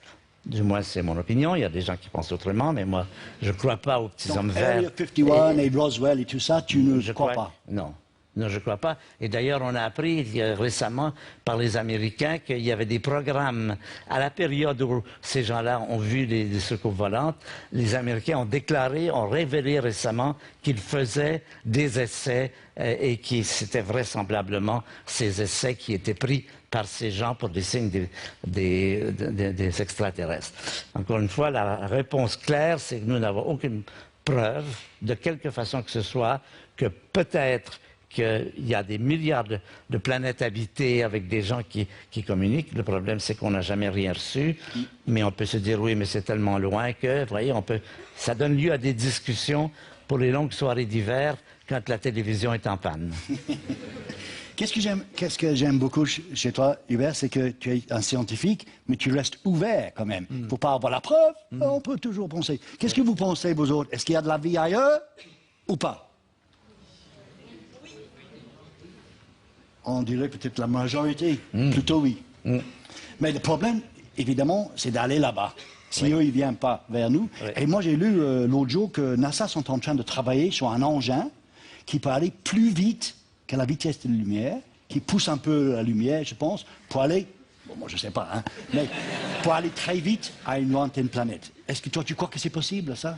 Du moins, c'est mon opinion. Il y a des gens qui pensent autrement, mais moi, je ne crois pas aux petits hommes verts. Area 51 et Roswell et tout ça, tu ne crois pas? Non. Non, je ne crois pas. Et d'ailleurs, on a appris récemment par les Américains qu'il y avait des programmes. À la période où ces gens-là ont vu des soucoupes volantes, les Américains ont révélé récemment qu'ils faisaient des essais et que c'était vraisemblablement ces essais qui étaient pris par ces gens pour des signes des extraterrestres. Encore une fois, la réponse claire, c'est que nous n'avons aucune preuve, de quelque façon que ce soit, que peut-être qu'il y a des milliards de planètes habitées avec des gens qui communiquent. Le problème, c'est qu'on n'a jamais rien reçu. Mais on peut se dire, oui, mais c'est tellement loin que, vous voyez, ça donne lieu à des discussions pour les longues soirées d'hiver quand la télévision est en panne. Qu'est-ce que j'aime beaucoup chez toi, Hubert, c'est que tu es un scientifique, mais tu restes ouvert quand même. Il ne faut pas avoir la preuve, on peut toujours penser. Qu'est-ce que vous pensez, vous autres? Est-ce qu'il y a de la vie ailleurs ou pas? On dirait peut-être la majorité, plutôt oui. Mais le problème, évidemment, c'est d'aller là-bas. Si eux, ils ne viennent pas vers nous. Et moi, j'ai lu l'autre jour que NASA sont en train de travailler sur un engin qui peut aller plus vite que la vitesse de la lumière, qui pousse un peu la lumière, je pense, pour aller, bon, moi je ne sais pas, hein, mais pour aller très vite à une lointaine planète. Est-ce que toi, tu crois que c'est possible, ça?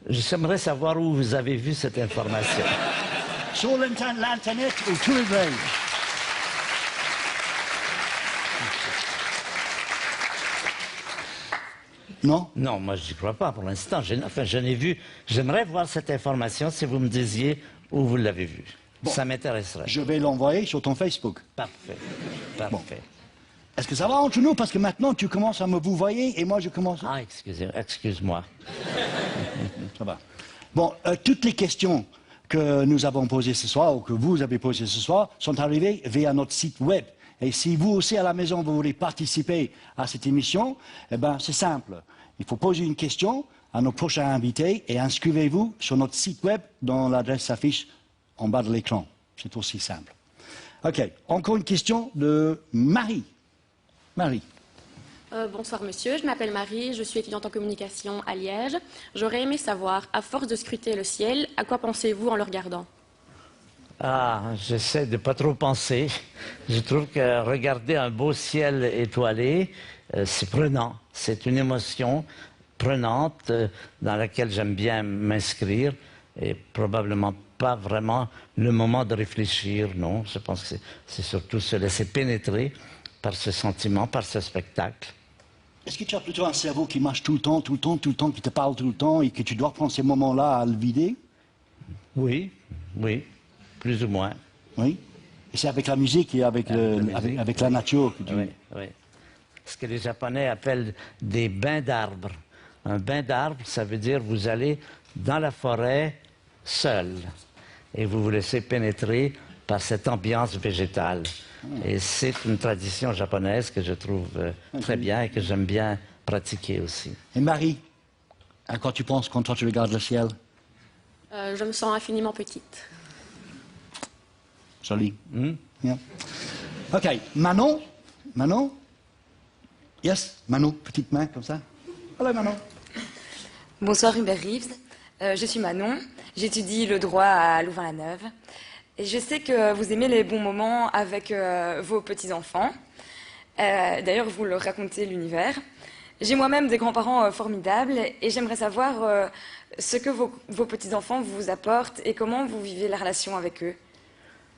J'aimerais savoir où vous avez vu cette information. Sur l'Internet ou tous les veilles. Non? Non, moi je n'y crois pas pour l'instant. Enfin, je n'ai vu. J'aimerais voir cette information si vous me disiez où vous l'avez vue. Bon, ça m'intéresserait. Je vais l'envoyer sur ton Facebook. Parfait. Parfait. Bon. Est-ce que ça va entre nous? Parce que maintenant, tu commences à me vous voyer et moi, je commence... Ah, excuse-moi. Ça va. Bon, toutes les questions que nous avons posées ce soir, ou que vous avez posées ce soir, sont arrivées via notre site web. Et si vous aussi, à la maison, vous voulez participer à cette émission, eh ben, c'est simple. Il faut poser une question à nos prochains invités et inscrivez-vous sur notre site web dont l'adresse s'affiche en bas de l'écran. C'est aussi simple. OK. Encore une question de Marie. Marie. Bonsoir monsieur, je m'appelle Marie, je suis étudiante en communication à Liège. J'aurais aimé savoir, à force de scruter le ciel, à quoi pensez-vous en le regardant? Ah, j'essaie de ne pas trop penser. Je trouve que regarder un beau ciel étoilé, c'est prenant. C'est une émotion prenante dans laquelle j'aime bien m'inscrire et probablement pas vraiment le moment de réfléchir, non. Je pense que c'est surtout se laisser pénétrer par ce sentiment, par ce spectacle. Est-ce que tu as plutôt un cerveau qui marche tout le temps, qui te parle tout le temps et que tu dois prendre ces moments-là à le vider? Oui, plus ou moins. Oui. Et c'est avec la musique et avec la nature que tu... Oui. Ce que les Japonais appellent des bains d'arbres. Un bain d'arbres, ça veut dire vous allez dans la forêt seul et vous vous laissez pénétrer par cette ambiance végétale. Et c'est une tradition japonaise que je trouve très bien et que j'aime bien pratiquer aussi. Et Marie, à quoi tu penses quand toi tu regardes le ciel? Je me sens infiniment petite. Joli. Yeah. OK. Manon? Yes, Manon, petite main comme ça. Hello Manon. Bonsoir Hubert Reeves. Je suis Manon. J'étudie le droit à Louvain-la-Neuve. Et je sais que vous aimez les bons moments avec vos petits-enfants. D'ailleurs, vous leur racontez l'univers. J'ai moi-même des grands-parents formidables et j'aimerais savoir ce que vos petits-enfants vous apportent et comment vous vivez la relation avec eux.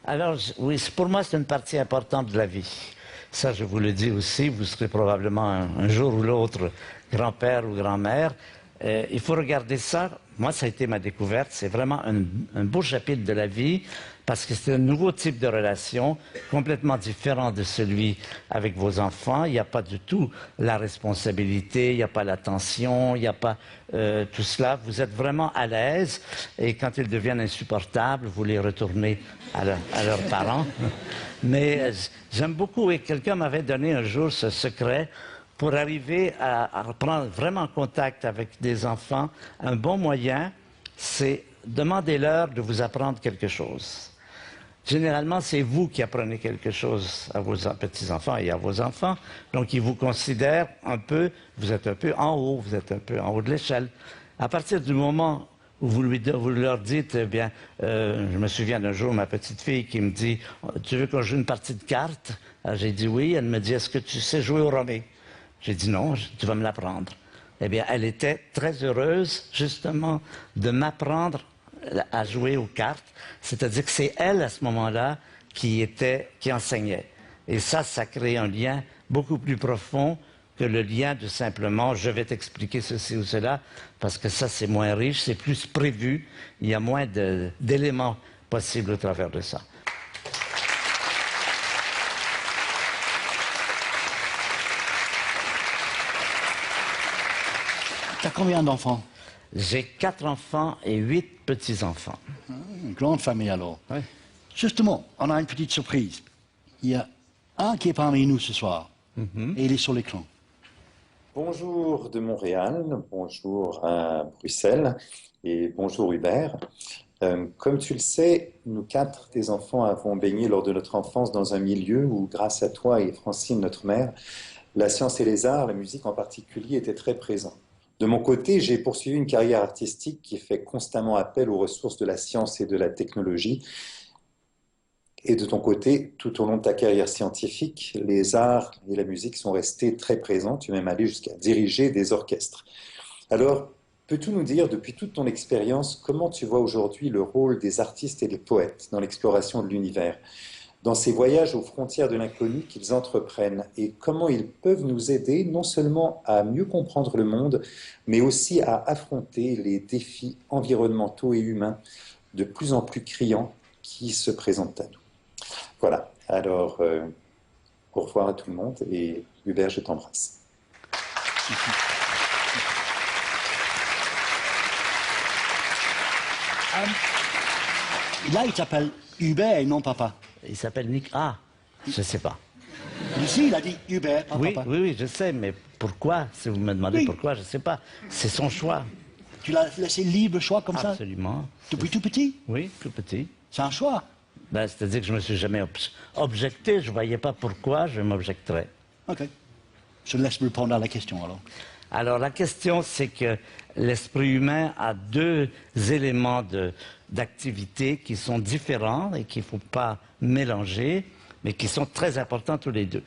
Alors, oui, pour moi, c'est une partie importante de la vie. Ça, je vous le dis aussi, vous serez probablement un jour ou l'autre grand-père ou grand-mère. Il faut regarder ça. Moi, ça a été ma découverte. C'est vraiment un beau chapitre de la vie parce que c'est un nouveau type de relation complètement différent de celui avec vos enfants. Il n'y a pas du tout la responsabilité, il n'y a pas la tension, il n'y a pas tout cela. Vous êtes vraiment à l'aise et quand ils deviennent insupportables, vous les retournez à leurs parents. Mais j'aime beaucoup, et quelqu'un m'avait donné un jour ce secret pour arriver à prendre vraiment contact avec des enfants. Un bon moyen, c'est demandez-leur de vous apprendre quelque chose. Généralement, c'est vous qui apprenez quelque chose à vos petits-enfants et à vos enfants. Donc, ils vous considèrent un peu, vous êtes un peu en haut, vous êtes un peu en haut de l'échelle. À partir du moment où vous leur dites, eh bien, je me souviens d'un jour, ma petite fille qui me dit, tu veux qu'on joue une partie de cartes? J'ai dit oui. Elle me dit, est-ce que tu sais jouer au romé? J'ai dit non, tu vas me l'apprendre. Eh bien, elle était très heureuse, justement, de m'apprendre à jouer aux cartes. C'est-à-dire que c'est elle, à ce moment-là, qui enseignait. Et ça crée un lien beaucoup plus profond que le lien de simplement « je vais t'expliquer ceci ou cela », parce que ça, c'est moins riche, c'est plus prévu, il y a moins d'éléments possibles au travers de ça. Tu as combien d'enfants? J'ai 4 enfants et 8 petits-enfants. Une grande famille alors. Oui. Justement, on a une petite surprise. Il y a un qui est parmi nous ce soir, et il est sur l'écran. Bonjour de Montréal, bonjour à Bruxelles et bonjour Hubert. Comme tu le sais, nous 4, tes enfants, avons baigné lors de notre enfance dans un milieu où, grâce à toi et Francine, notre mère, la science et les arts, la musique en particulier, étaient très présents. De mon côté, j'ai poursuivi une carrière artistique qui fait constamment appel aux ressources de la science et de la technologie. Et de ton côté, tout au long de ta carrière scientifique, les arts et la musique sont restés très présents. Tu es même allé jusqu'à diriger des orchestres. Alors, peux-tu nous dire, depuis toute ton expérience, comment tu vois aujourd'hui le rôle des artistes et des poètes dans l'exploration de l'univers, dans ces voyages aux frontières de l'inconnu qu'ils entreprennent, et comment ils peuvent nous aider non seulement à mieux comprendre le monde, mais aussi à affronter les défis environnementaux et humains de plus en plus criants qui se présentent à nous. Voilà, alors au revoir à tout le monde et Hubert, je t'embrasse. Là, il s'appelle Hubert et non papa. Il s'appelle Nick. Ah, je ne sais pas. Ici, il a dit Hubert, pas oui, papa. Oui, je sais, mais pourquoi? Si vous me demandez pourquoi, je ne sais pas. C'est son choix. Tu l'as laissé libre choix comme ça? Absolument. Depuis tout petit? Oui, tout petit. C'est un choix? Ben, c'est-à-dire que je ne me suis jamais objecté, je ne voyais pas pourquoi je m'objecterais. Ok. Je laisse répondre à la question alors. Alors la question, c'est que l'esprit humain a 2 éléments d'activité qui sont différents et qu'il ne faut pas mélanger, mais qui sont très importants tous les 2.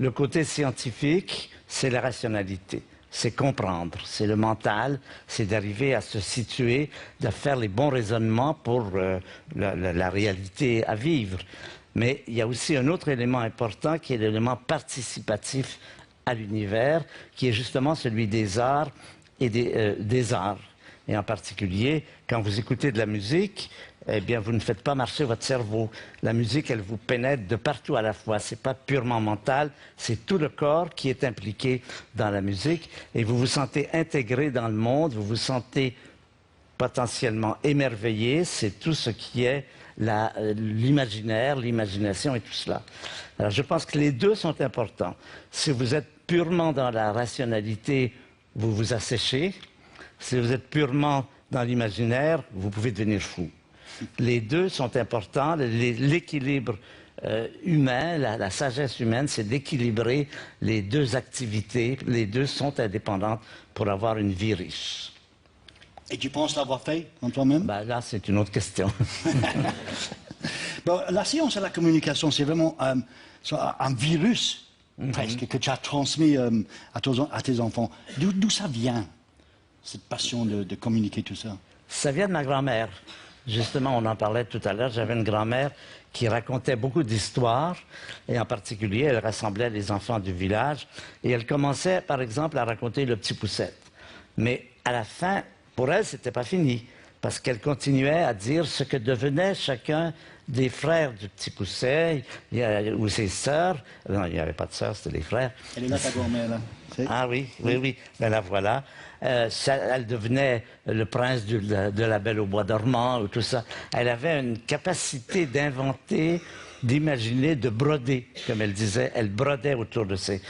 Le côté scientifique, c'est la rationalité. C'est comprendre, c'est le mental, c'est d'arriver à se situer, de faire les bons raisonnements pour la réalité à vivre. Mais il y a aussi un autre élément important qui est l'élément participatif à l'univers, qui est justement celui des arts et des arts. Et en particulier, quand vous écoutez de la musique, eh bien, vous ne faites pas marcher votre cerveau. La musique, elle vous pénètre de partout à la fois. Ce n'est pas purement mental, c'est tout le corps qui est impliqué dans la musique. Et vous vous sentez intégré dans le monde, vous vous sentez potentiellement émerveillé. C'est tout ce qui est l'imaginaire, l'imagination et tout cela. Alors, je pense que les 2 sont importants. Si vous êtes purement dans la rationalité, vous vous asséchez. Si vous êtes purement dans l'imaginaire, vous pouvez devenir fou. Les 2 sont importants. L'équilibre humain, la sagesse humaine, c'est d'équilibrer les 2 activités. Les 2 sont indépendantes pour avoir une vie riche. Et tu penses l'avoir fait en toi-même? Ben là, c'est une autre question. Bon, la science et la communication, c'est vraiment un virus, presque, que tu as transmis à tes enfants. D'où ça vient, cette passion de communiquer tout ça? Ça vient de ma grand-mère. Justement, on en parlait tout à l'heure. J'avais une grand-mère qui racontait beaucoup d'histoires, et en particulier, elle rassemblait les enfants du village, et elle commençait, par exemple, à raconter le Petit Poucette. Mais à la fin, pour elle, c'était pas fini, parce qu'elle continuait à dire ce que devenait chacun des frères du Petit Pousset, ou ses sœurs. Non, il n'y avait pas de sœurs, c'était les frères. Elle est là, ta grand-mère, là. Ah oui, oui, oui. Ben la voilà. Elle devenait le prince de la Belle au bois dormant, ou tout ça. Elle avait une capacité d'inventer, d'imaginer, de broder, comme elle disait. Elle brodait autour de ces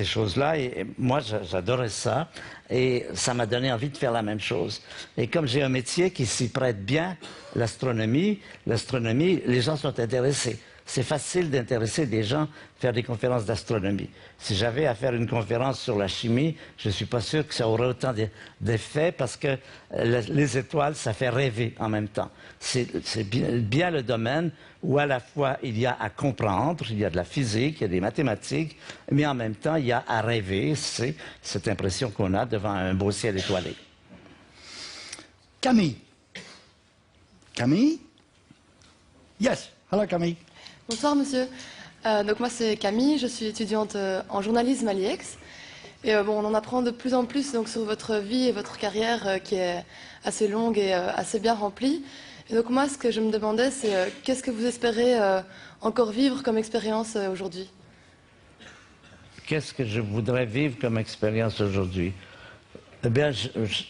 choses-là. Et moi, j'adorais ça. Et ça m'a donné envie de faire la même chose. Et comme j'ai un métier qui s'y prête bien, l'astronomie, les gens sont intéressés. C'est facile d'intéresser des gens à faire des conférences d'astronomie. Si j'avais à faire une conférence sur la chimie, je ne suis pas sûr que ça aurait autant d'effet parce que les étoiles, ça fait rêver en même temps. C'est bien le domaine où à la fois il y a à comprendre, il y a de la physique, il y a des mathématiques, mais en même temps il y a à rêver. C'est cette impression qu'on a devant un beau ciel étoilé. Camille. Camille? Yes. Hello, Camille. Bonsoir monsieur. Donc moi c'est Camille, je suis étudiante en journalisme à l'IEX. Et bon, on en apprend de plus en plus donc, sur votre vie et votre carrière qui est assez longue et assez bien remplie. Et donc moi ce que je me demandais c'est qu'est-ce que vous espérez encore vivre comme expérience aujourd'hui? Qu'est-ce que je voudrais vivre comme expérience aujourd'hui? Eh bien,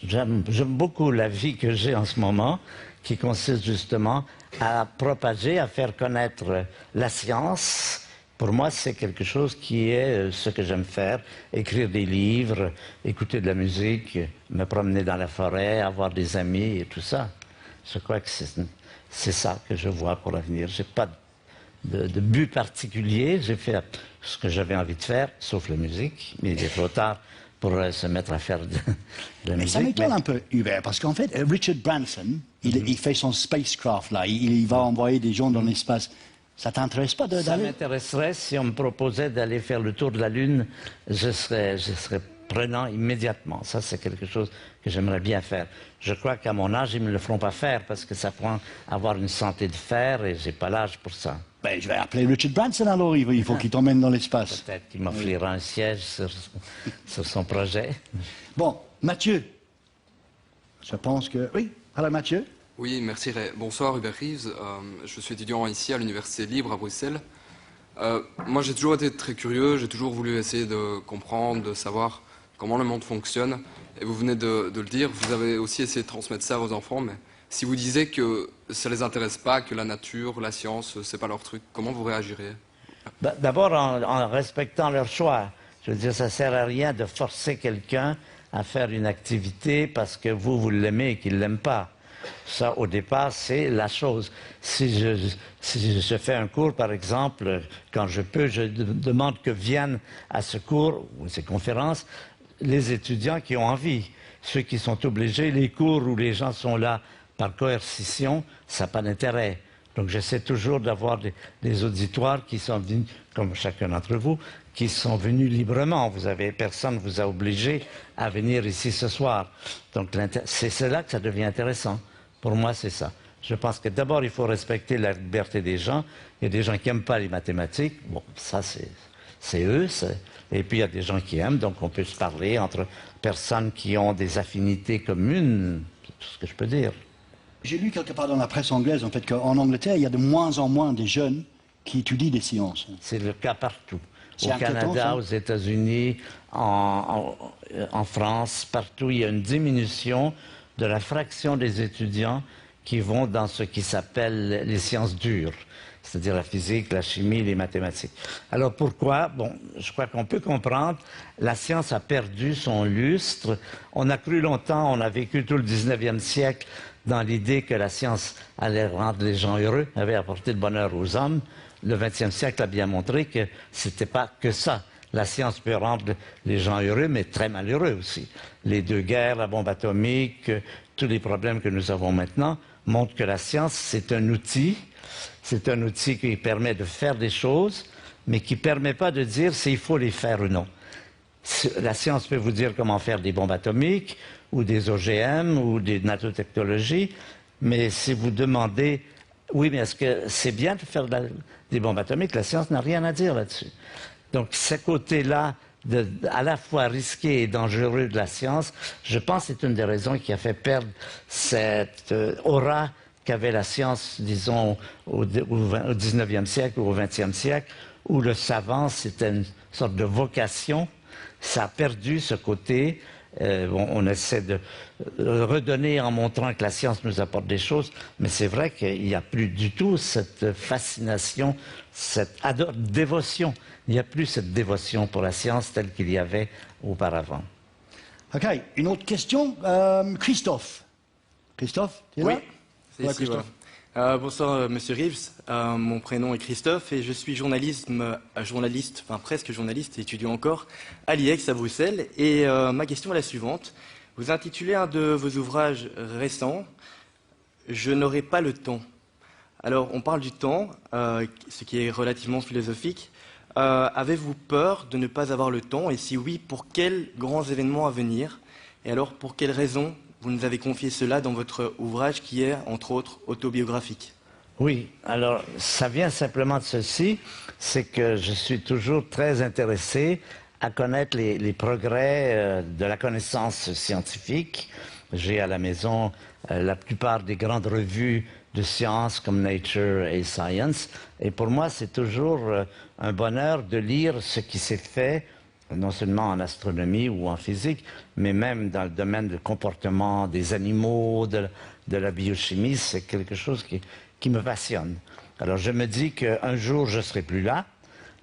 j'aime beaucoup la vie que j'ai en ce moment, qui consiste justement à propager, à faire connaître la science. Pour moi, c'est quelque chose qui est ce que j'aime faire, écrire des livres, écouter de la musique, me promener dans la forêt, avoir des amis et tout ça. Je crois que c'est ça que je vois pour l'avenir. Je n'ai pas de but particulier, j'ai fait ce que j'avais envie de faire, sauf la musique, mais il est trop tard pour se mettre à faire de la musique. Ça m'étonne un peu, Hubert, parce qu'en fait, Richard Branson, il fait son spacecraft, là, il va envoyer des gens dans l'espace. Ça t'intéresse pas d'aller? Ça m'intéresserait si on me proposait d'aller faire le tour de la Lune, je serais prenant immédiatement. Ça, c'est quelque chose que j'aimerais bien faire. Je crois qu'à mon âge, ils ne me le feront pas faire parce que ça prend avoir une santé de fer et j'ai pas l'âge pour ça. Ben, je vais appeler Richard Branson alors, il faut qu'il t'emmène dans l'espace. Peut-être qu'il m'offrira un siège sur son projet. Bon, Mathieu, je pense que... Oui, alors Mathieu? Oui, merci. Bonsoir Hubert Reeves, je suis étudiant ici à l'Université Libre à Bruxelles. Moi j'ai toujours été très curieux, j'ai toujours voulu essayer de comprendre, de savoir comment le monde fonctionne. Et vous venez de le dire, vous avez aussi essayé de transmettre ça aux enfants, mais si vous disiez que ça ne les intéresse pas, que la nature, la science, c'est pas leur truc, comment vous réagiriez? D'abord en respectant leur choix. Je veux dire, ça ne sert à rien de forcer quelqu'un à faire une activité parce que vous l'aimez et qu'il ne l'aime pas. Ça, au départ, c'est la chose. Si je fais un cours, par exemple, quand je peux, je demande que viennent à ce cours ou ces conférences les étudiants qui ont envie. Ceux qui sont obligés, les cours où les gens sont là par coercition, ça n'a pas d'intérêt. Donc j'essaie toujours d'avoir des auditoires qui sont venus, comme chacun d'entre vous, qui sont venus librement. Personne ne vous a obligé à venir ici ce soir. Donc c'est là que ça devient intéressant. Pour moi, c'est ça. Je pense que d'abord, il faut respecter la liberté des gens. Il y a des gens qui n'aiment pas les mathématiques. Bon, ça, c'est eux. Et puis, il y a des gens qui aiment. Donc, on peut se parler entre personnes qui ont des affinités communes. C'est tout ce que je peux dire. J'ai lu quelque part dans la presse anglaise, en fait, qu'en Angleterre, il y a de moins en moins de jeunes qui étudient des sciences. C'est le cas partout. Au Canada, aux États-Unis, en France, partout, il y a une diminution de la fraction des étudiants qui vont dans ce qui s'appelle les sciences dures, c'est-à-dire la physique, la chimie, les mathématiques. Alors pourquoi? Bon, je crois qu'on peut comprendre. La science a perdu son lustre. On a cru longtemps, on a vécu tout le 19e siècle dans l'idée que la science allait rendre les gens heureux, avait apporté le bonheur aux hommes. Le 20e siècle a bien montré que c'était pas que ça. La science peut rendre les gens heureux, mais très malheureux aussi. Les deux guerres, la bombe atomique, tous les problèmes que nous avons maintenant montrent que la science, c'est un outil. C'est un outil qui permet de faire des choses, mais qui ne permet pas de dire s'il faut les faire ou non. La science peut vous dire comment faire des bombes atomiques, ou des OGM, ou des nanotechnologies, mais si vous demandez, oui, mais est-ce que c'est bien de faire des bombes atomiques? La science n'a rien à dire là-dessus. Donc, ce côté-là, à la fois risqué et dangereux de la science, je pense que c'est une des raisons qui a fait perdre cette aura qu'avait la science, disons, au 19e siècle ou au 20e siècle, où le savant, c'était une sorte de vocation. Ça a perdu ce côté. On essaie de redonner en montrant que la science nous apporte des choses, mais c'est vrai qu'il n'y a plus du tout cette fascination, cette dévotion. Il n'y a plus cette dévotion pour la science telle qu'il y avait auparavant. OK, une autre question. Christophe. Christophe, tu es là? Oui, c'est ici, Christophe. Voilà. Bonsoir, Monsieur Reeves. Mon prénom est Christophe et je suis journaliste, enfin presque journaliste, étudiant encore, à l'IEX à Bruxelles. Et ma question est la suivante. Vous intitulez un de vos ouvrages récents « Je n'aurai pas le temps ». Alors, on parle du temps, ce qui est relativement philosophique. Avez-vous peur de ne pas avoir le temps? Et si oui, pour quels grands événements à venir? Et alors, pour quelles raisons vous nous avez confié cela dans votre ouvrage qui est, entre autres, autobiographique? Oui, alors ça vient simplement de ceci, c'est que je suis toujours très intéressé à connaître les progrès de la connaissance scientifique. J'ai à la maison la plupart des grandes revues de sciences comme Nature et Science, et pour moi c'est toujours un bonheur de lire ce qui s'est fait non seulement en astronomie ou en physique, mais même dans le domaine du comportement des animaux, de la biochimie. C'est quelque chose qui me passionne. Alors je me dis qu'un jour je ne serai plus là,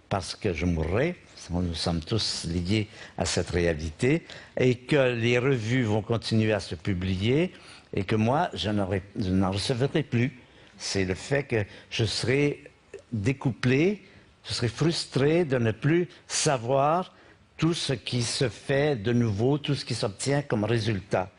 parce que je mourrai. Nous sommes tous liés à cette réalité, et que les revues vont continuer à se publier, et que moi, je n'en recevrai plus. C'est le fait que je serai découplé, je serai frustré de ne plus savoir tout ce qui se fait de nouveau, tout ce qui s'obtient comme résultat.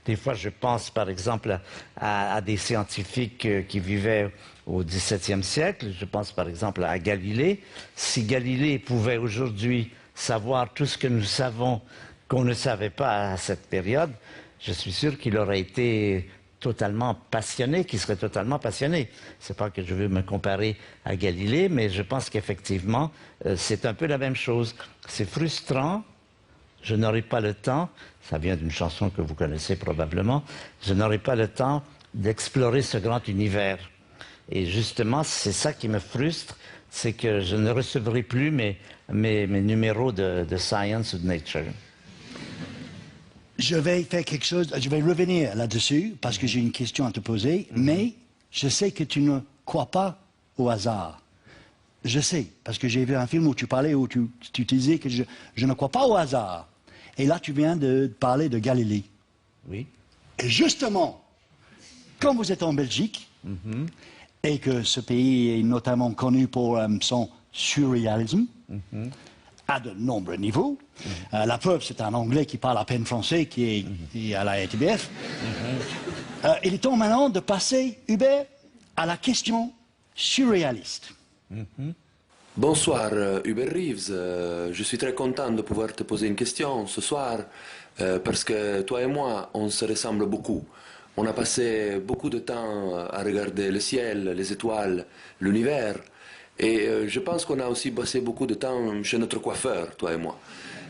Des fois, je pense par exemple à des scientifiques qui vivaient au XVIIe siècle. Je pense par exemple à Galilée. Si Galilée pouvait aujourd'hui savoir tout ce que nous savons qu'on ne savait pas à cette période, je suis sûr qu'il aurait été totalement passionné, qu'il serait totalement passionné. C'est pas que je veux me comparer à Galilée, mais je pense qu'effectivement, c'est un peu la même chose. C'est frustrant. Je n'aurai pas le temps, ça vient d'une chanson que vous connaissez probablement, je n'aurai pas le temps d'explorer ce grand univers. Et justement, c'est ça qui me frustre, c'est que je ne recevrai plus mes numéros de Science ou de Nature. Je vais faire quelque chose, je vais revenir là-dessus, parce que j'ai une question à te poser, mais je sais que tu ne crois pas au hasard. Je sais, parce que j'ai vu un film où tu parlais, où tu disais que je ne crois pas au hasard. Et là, tu viens de parler de Galilée. Oui. Et justement, quand vous êtes en Belgique, et que ce pays est notamment connu pour son surréalisme, à de nombreux niveaux, la preuve, c'est un Anglais qui parle à peine français, qui est à la RTBF. Il est temps maintenant de passer, Hubert, à la question surréaliste. Bonsoir Hubert Reeves, je suis très content de pouvoir te poser une question ce soir parce que toi et moi on se ressemble beaucoup. On a passé beaucoup de temps à regarder le ciel, les étoiles, l'univers et je pense qu'on a aussi passé beaucoup de temps chez notre coiffeur, toi et moi.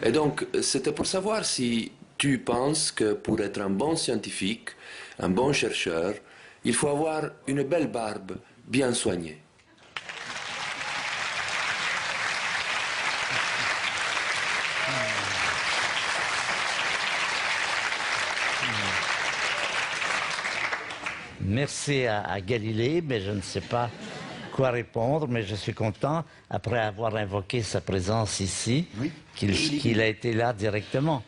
Et donc c'était pour savoir si tu penses que pour être un bon scientifique, un bon chercheur, il faut avoir une belle barbe bien soignée. Merci à Galilée, mais je ne sais pas quoi répondre, mais je suis content, après avoir invoqué sa présence ici, qu'il a été là directement.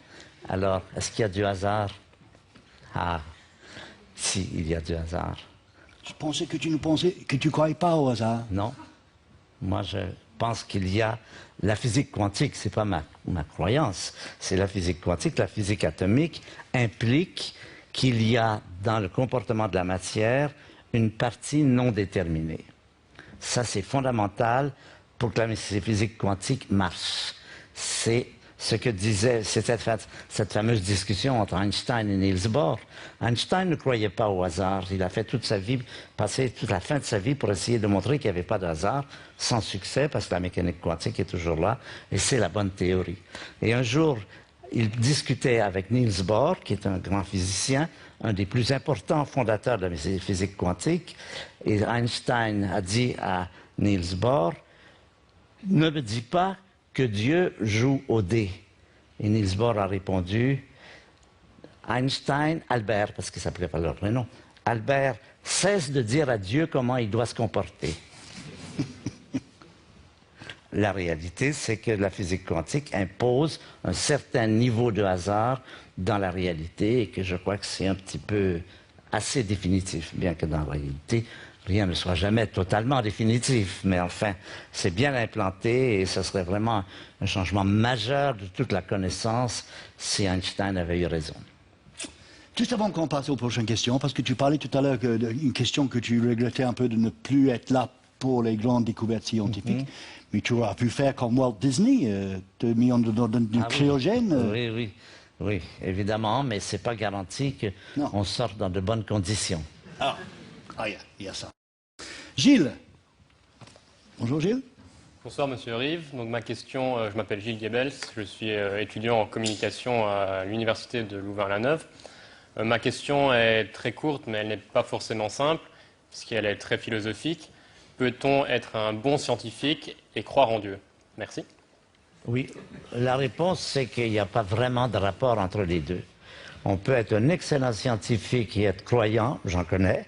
Alors, est-ce qu'il y a du hasard? Ah, si, il y a du hasard. Je pensais que tu ne croyais pas au hasard. Non. Moi, je pense qu'il y a la physique quantique, c'est pas ma croyance, c'est la physique quantique, la physique atomique implique qu'il y a dans le comportement de la matière une partie non déterminée. Ça, c'est fondamental pour que la physique quantique marche. C'est ce que disait cette fameuse discussion entre Einstein et Niels Bohr. Einstein ne croyait pas au hasard. Il a fait toute sa vie, passé toute la fin de sa vie pour essayer de montrer qu'il n'y avait pas de hasard, sans succès, parce que la mécanique quantique est toujours là, et c'est la bonne théorie. Et un jour, il discutait avec Niels Bohr, qui est un grand physicien, un des plus importants fondateurs de la physique quantique, et Einstein a dit à Niels Bohr, « Ne me dis pas que Dieu joue au dé. » Et Niels Bohr a répondu, « Albert, parce qu'il s'appelait pas leur prénom, Albert, cesse de dire à Dieu comment il doit se comporter. » La réalité, c'est que la physique quantique impose un certain niveau de hasard dans la réalité et que je crois que c'est un petit peu assez définitif, bien que dans la réalité, rien ne soit jamais totalement définitif. Mais enfin, c'est bien implanté et ce serait vraiment un changement majeur de toute la connaissance si Einstein avait eu raison. Juste avant qu'on passe aux prochaines questions, parce que tu parlais tout à l'heure d'une question que tu regrettais un peu de ne plus être là pour les grandes découvertes scientifiques. Mais tu aurais pu faire comme Walt Disney, te mis dans du cryogène. Oui, évidemment, mais ce n'est pas garanti qu'on sorte dans de bonnes conditions. Il y a ça. Gilles. Bonjour Gilles. Bonsoir Monsieur Rive. Donc ma question, je m'appelle Gilles Goebbels, je suis étudiant en communication à l'université de Louvain-la-Neuve. Ma question est très courte, mais elle n'est pas forcément simple, puisqu'elle est très philosophique. Peut-on être un bon scientifique et croire en Dieu? Merci. Oui, la réponse, c'est qu'il n'y a pas vraiment de rapport entre les deux. On peut être un excellent scientifique et être croyant, j'en connais.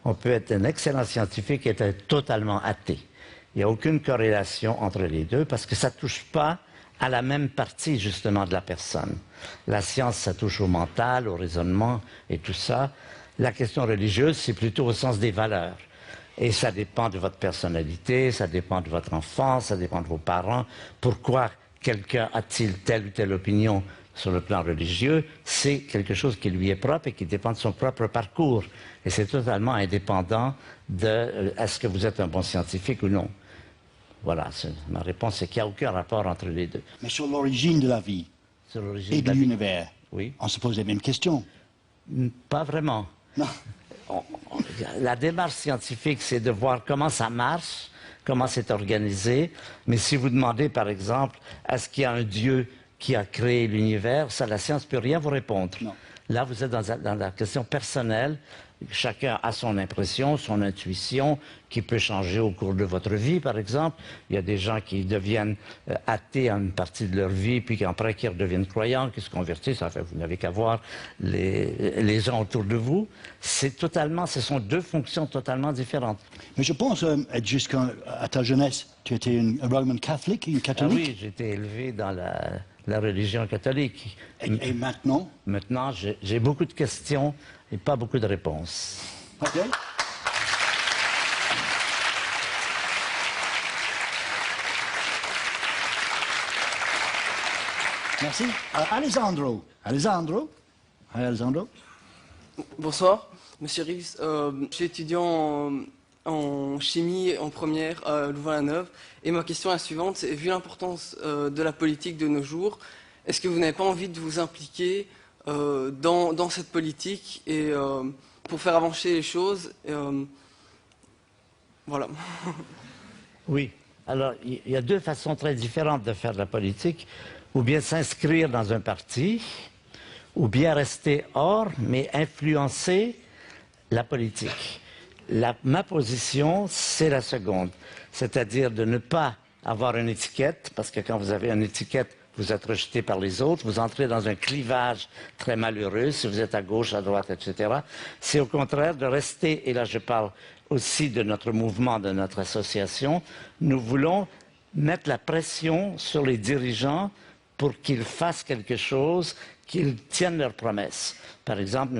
On peut être un excellent scientifique et être totalement athée. Il n'y a aucune corrélation entre les deux parce que ça ne touche pas à la même partie, justement, de la personne. La science, ça touche au mental, au raisonnement et tout ça. La question religieuse, c'est plutôt au sens des valeurs. Et ça dépend de votre personnalité, ça dépend de votre enfance, ça dépend de vos parents. Pourquoi quelqu'un a-t-il telle ou telle opinion sur le plan religieux? C'est quelque chose qui lui est propre et qui dépend de son propre parcours. Et c'est totalement indépendant de est-ce que vous êtes un bon scientifique ou non. Voilà, ma réponse, c'est qu'il n'y a aucun rapport entre les deux. Mais sur l'origine de la vie et de l'univers, oui, on se pose les mêmes questions. Pas vraiment. Non. La démarche scientifique, c'est de voir comment ça marche, comment c'est organisé. Mais si vous demandez, par exemple, est-ce qu'il y a un Dieu qui a créé l'univers, ça, la science ne peut rien vous répondre. Non. Là, vous êtes dans la question personnelle. Chacun a son impression, son intuition, qui peut changer au cours de votre vie, par exemple. Il y a des gens qui deviennent athées en une partie de leur vie, puis après qui redeviennent croyants, qui se convertissent. Enfin, vous n'avez qu'à voir les gens autour de vous. Ce sont deux fonctions totalement différentes. Mais je pense, jusqu'à ta jeunesse, tu étais une Roman catholique, une catholique? Ah oui, j'étais élevé dans la religion catholique. Et maintenant? Maintenant, j'ai beaucoup de questions et pas beaucoup de réponses. OK. Merci. Alessandro. Alessandro. Hi, Alessandro. Bonsoir, Monsieur Rives. Je suis étudiant en chimie en première à Louvain-la-Neuve. Et ma question est la suivante, c'est vu l'importance de la politique de nos jours, est-ce que vous n'avez pas envie de vous impliquer dans cette politique et pour faire avancer les choses voilà. Oui. Alors, il y a deux façons très différentes de faire de la politique. Ou bien s'inscrire dans un parti, ou bien rester hors, mais influencer la politique. Ma position, c'est la seconde. C'est-à-dire de ne pas avoir une étiquette, parce que quand vous avez une étiquette, vous êtes rejeté par les autres, vous entrez dans un clivage très malheureux, si vous êtes à gauche, à droite, etc. C'est au contraire de rester, et là je parle aussi de notre mouvement, de notre association, nous voulons mettre la pression sur les dirigeants pour qu'ils fassent quelque chose, qu'ils tiennent leurs promesses. Par exemple,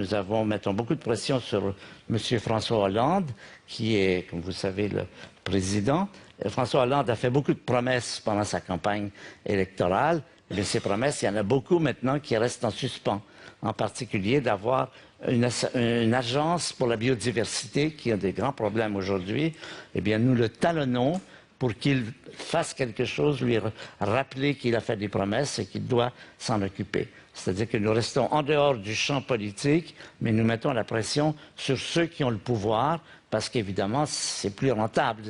mettons beaucoup de pression sur M. François Hollande, qui est, comme vous savez, le président. François Hollande a fait beaucoup de promesses pendant sa campagne électorale. Mais ces promesses, il y en a beaucoup maintenant qui restent en suspens. En particulier d'avoir une agence pour la biodiversité qui a des grands problèmes aujourd'hui. Eh bien, nous le talonnons pour qu'il fasse quelque chose, lui rappeler qu'il a fait des promesses et qu'il doit s'en occuper. C'est-à-dire que nous restons en dehors du champ politique, mais nous mettons la pression sur ceux qui ont le pouvoir, parce qu'évidemment, c'est plus rentable.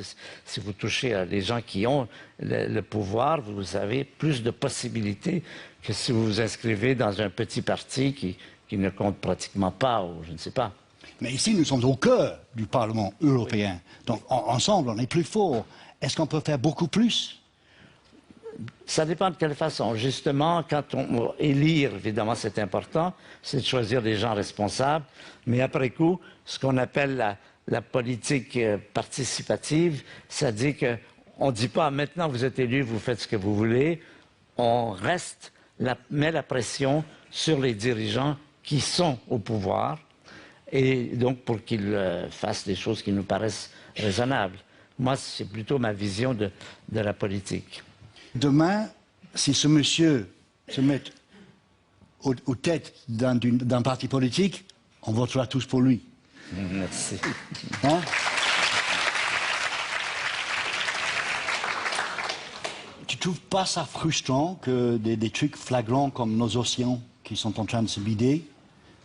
Si vous touchez à des gens qui ont le pouvoir, vous avez plus de possibilités que si vous vous inscrivez dans un petit parti qui ne compte pratiquement pas, ou je ne sais pas. Mais ici, nous sommes au cœur du Parlement européen. Donc, ensemble, on est plus forts. Est-ce qu'on peut faire beaucoup plus? Ça dépend de quelle façon. Justement, quand on élire, évidemment, c'est important, c'est de choisir des gens responsables. Mais après coup, ce qu'on appelle la politique participative, ça dit qu'on ne dit pas maintenant vous êtes élu, vous faites ce que vous voulez. On met la pression sur les dirigeants qui sont au pouvoir, et donc pour qu'ils fassent des choses qui nous paraissent raisonnables. Moi, c'est plutôt ma vision de la politique. Demain, si ce monsieur se met aux têtes d'un parti politique, on votera tous pour lui. Merci. Hein? Tu ne trouves pas ça frustrant que des trucs flagrants comme nos océans qui sont en train de se vider,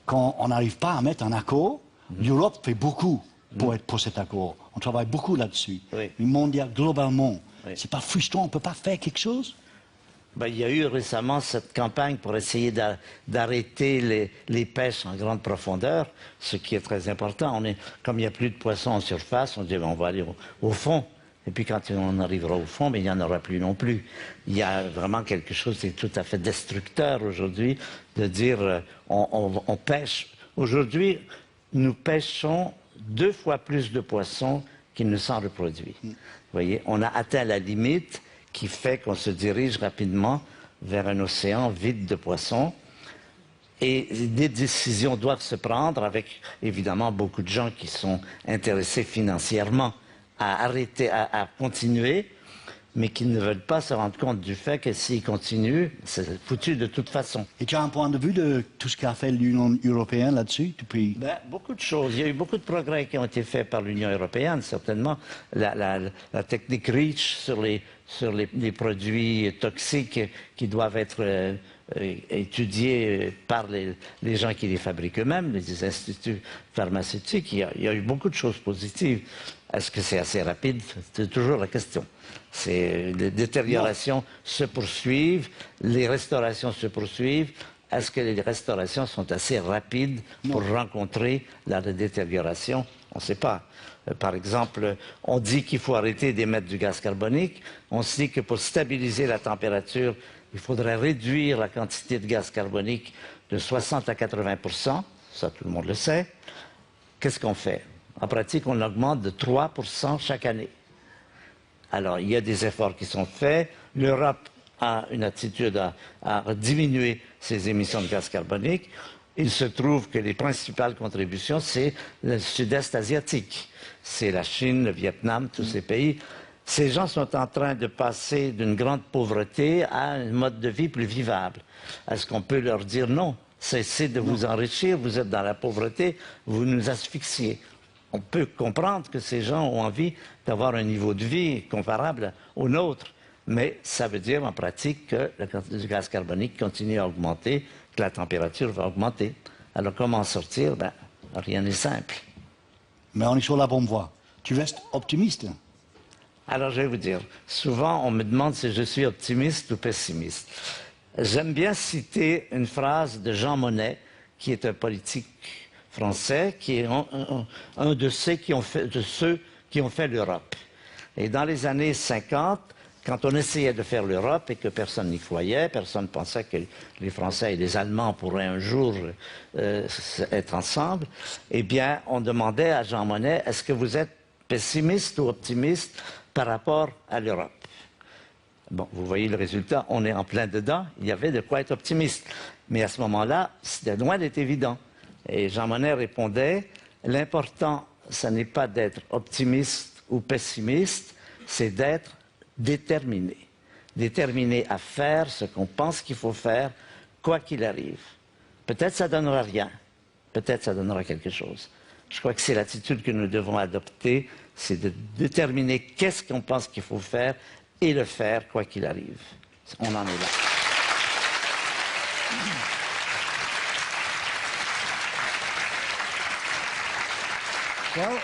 quand on n'arrive pas à mettre un accord? L'Europe fait beaucoup pour être pour cet accord. On travaille beaucoup là-dessus. Oui. Mais mondial, globalement, oui. C'est pas frustrant, on ne peut pas faire quelque chose? Ben, il y a eu récemment cette campagne pour essayer d'arrêter les pêches en grande profondeur, ce qui est très important. Comme il n'y a plus de poissons en surface, on dit ben, on va aller au fond. Et puis quand on arrivera au fond, mais il n'y en aura plus non plus. Il y a vraiment quelque chose qui est tout à fait destructeur aujourd'hui de dire on pêche. Aujourd'hui, nous pêchons 2 fois plus de poissons qu'il ne s'en reproduit. Vous voyez, on a atteint la limite qui fait qu'on se dirige rapidement vers un océan vide de poissons. Et des décisions doivent se prendre avec, évidemment, beaucoup de gens qui sont intéressés financièrement à arrêter, à continuer, mais qui ne veulent pas se rendre compte du fait que s'ils continuent, c'est foutu de toute façon. Et tu as un point de vue de tout ce qu'a fait l'Union européenne là-dessus depuis... Beaucoup de choses. Il y a eu beaucoup de progrès qui ont été faits par l'Union européenne, certainement. La technique REACH sur les produits toxiques qui doivent être étudiés par les gens qui les fabriquent eux-mêmes, les instituts pharmaceutiques. Il y a eu beaucoup de choses positives. Est-ce que c'est assez rapide? C'est toujours la question. Les détériorations se poursuivent, les restaurations se poursuivent. Est-ce que les restaurations sont assez rapides pour rencontrer la détérioration? On ne sait pas. Par exemple, on dit qu'il faut arrêter d'émettre du gaz carbonique. On se dit que pour stabiliser la température, il faudrait réduire la quantité de gaz carbonique de 60 à 80%. Ça, tout le monde le sait. Qu'est-ce qu'on fait? En pratique, on augmente de 3% chaque année. Alors, il y a des efforts qui sont faits. L'Europe a une attitude à diminuer ses émissions de gaz carbonique. Il se trouve que les principales contributions, c'est le sud-est asiatique. C'est la Chine, le Vietnam, tous ces pays. Ces gens sont en train de passer d'une grande pauvreté à un mode de vie plus vivable. Est-ce qu'on peut leur dire non? Cessez de vous enrichir, vous êtes dans la pauvreté, vous nous asphyxiez. On peut comprendre que ces gens ont envie d'avoir un niveau de vie comparable au nôtre, mais ça veut dire en pratique que la quantité de gaz carbonique continue à augmenter, que la température va augmenter. Alors comment en sortir? Rien n'est simple. Mais on est sur la bonne voie. Tu restes optimiste? Alors je vais vous dire, souvent on me demande si je suis optimiste ou pessimiste. J'aime bien citer une phrase de Jean Monnet, qui est un politique français, qui est un de ceux qui ont fait l'Europe. Et dans les années 50, quand on essayait de faire l'Europe et que personne n'y croyait, personne pensait que les Français et les Allemands pourraient un jour être ensemble, eh bien, on demandait à Jean Monnet, est-ce que vous êtes pessimiste ou optimiste par rapport à l'Europe? Bon, vous voyez le résultat, on est en plein dedans, il y avait de quoi être optimiste. Mais à ce moment-là, c'était loin d'être évident. Et Jean Monnet répondait, l'important, ce n'est pas d'être optimiste ou pessimiste, c'est d'être déterminé. Déterminé à faire ce qu'on pense qu'il faut faire, quoi qu'il arrive. Peut-être ça donnera rien, peut-être ça donnera quelque chose. Je crois que c'est l'attitude que nous devons adopter, c'est de déterminer qu'est-ce qu'on pense qu'il faut faire et le faire quoi qu'il arrive. On en est là. Well,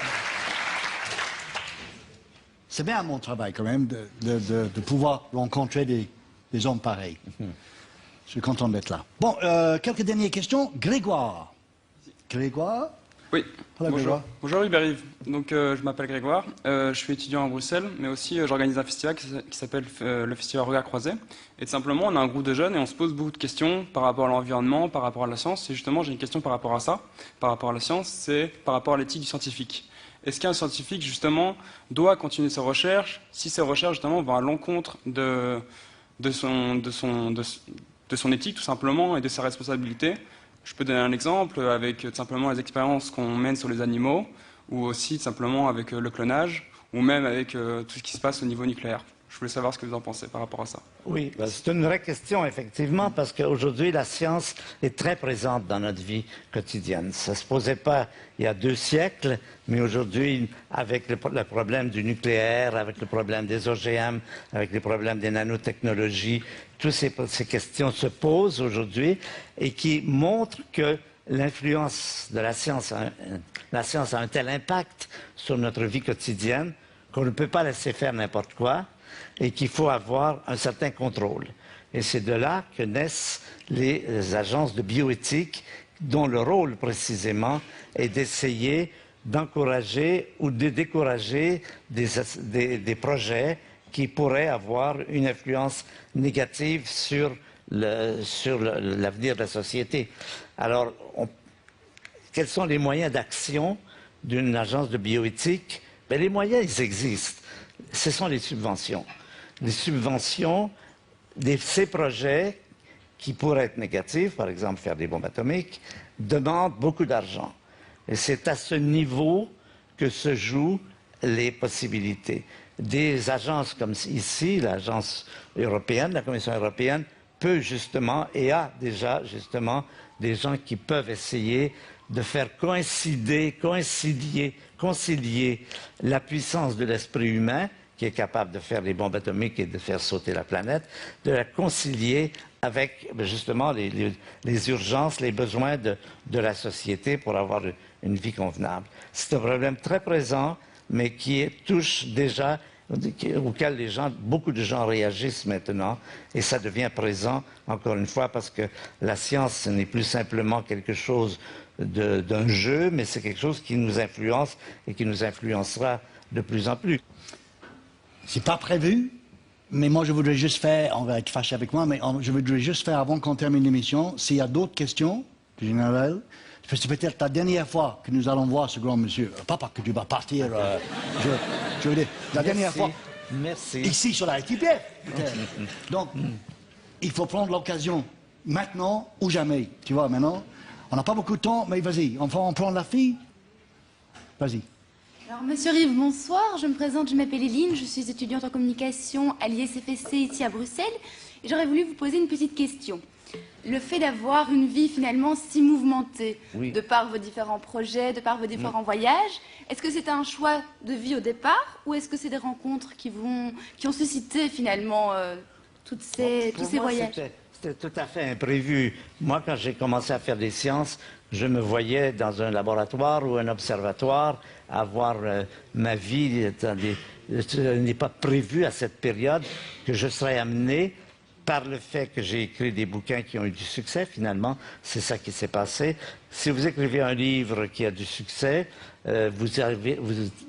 c'est bien mon travail quand même de pouvoir rencontrer des hommes pareils. Je suis content d'être là. Bon, quelques dernières questions. Grégoire. Grégoire? Oui. Bonjour. Grégoire. Bonjour Hubert Yves. Donc je m'appelle Grégoire, je suis étudiant à Bruxelles, mais aussi j'organise un festival qui s'appelle le Festival Regard Croisé. Et tout simplement, on a un groupe de jeunes et on se pose beaucoup de questions par rapport à l'environnement, par rapport à la science. Et justement, j'ai une question par rapport à ça, par rapport à la science, c'est par rapport à l'éthique du scientifique. Est-ce qu'un scientifique, justement, doit continuer ses recherches si ses recherches, justement, vont à l'encontre de son éthique, tout simplement, et de sa responsabilité? Je peux donner un exemple avec tout simplement les expériences qu'on mène sur les animaux, ou aussi tout simplement avec le clonage, ou même avec tout ce qui se passe au niveau nucléaire. Je voulais savoir ce que vous en pensez par rapport à ça. Oui, c'est une vraie question, effectivement, parce qu'aujourd'hui, la science est très présente dans notre vie quotidienne. Ça ne se posait pas il y a 2 siècles, mais aujourd'hui, avec le problème du nucléaire, avec le problème des OGM, avec les problèmes des nanotechnologies, toutes ces questions se posent aujourd'hui et qui montrent que l'influence de la science a un tel impact sur notre vie quotidienne qu'on ne peut pas laisser faire n'importe quoi et qu'il faut avoir un certain contrôle. Et c'est de là que naissent les agences de bioéthique dont le rôle précisément est d'essayer d'encourager ou de décourager des projets qui pourraient avoir une influence négative sur l'avenir de la société. Alors, quels sont les moyens d'action d'une agence de bioéthique? Ben, les moyens, ils existent. Ce sont les subventions. Les subventions de ces projets qui pourraient être négatifs, par exemple faire des bombes atomiques, demandent beaucoup d'argent. Et c'est à ce niveau que se jouent les possibilités. Des agences comme ici, l'agence européenne, la Commission européenne, peut justement, et a déjà justement, des gens qui peuvent essayer de faire concilier la puissance de l'esprit humain, qui est capable de faire des bombes atomiques et de faire sauter la planète, de la concilier avec justement les urgences, les besoins de la société pour avoir une vie convenable. C'est un problème très présent, mais qui touche déjà, auquel beaucoup de gens réagissent maintenant, et ça devient présent, encore une fois, parce que la science, ce n'est plus simplement quelque chose d'un jeu, mais c'est quelque chose qui nous influence et qui nous influencera de plus en plus. C'est pas prévu, mais moi je voudrais juste faire, on va être fâché avec moi, mais je voudrais juste faire, avant qu'on termine l'émission, s'il y a d'autres questions, général, c'est peut-être la dernière fois que nous allons voir ce grand monsieur. Pas parce que tu vas partir, je veux dire, la dernière fois, ici sur la RTPF. Donc, il faut prendre l'occasion, maintenant ou jamais, tu vois, maintenant. On n'a pas beaucoup de temps, mais vas-y, on prend la fille. Vas-y. Alors, monsieur Rive, bonsoir. Je me présente, je m'appelle Eline, je suis étudiante en communication à l'ISFSC ici à Bruxelles. Et j'aurais voulu vous poser une petite question. Le fait d'avoir une vie finalement si mouvementée, de par vos différents projets, de par vos différents voyages, est-ce que c'est un choix de vie au départ ou est-ce que c'est des rencontres qui ont suscité finalement tous ces voyages? C'était tout à fait imprévu. Moi, quand j'ai commencé à faire des sciences, je me voyais dans un laboratoire ou un observatoire avoir ma vie. Ce n'est pas prévu à cette période que je serais amené par le fait que j'ai écrit des bouquins qui ont eu du succès, finalement. C'est ça qui s'est passé. Si vous écrivez un livre qui a du succès, vous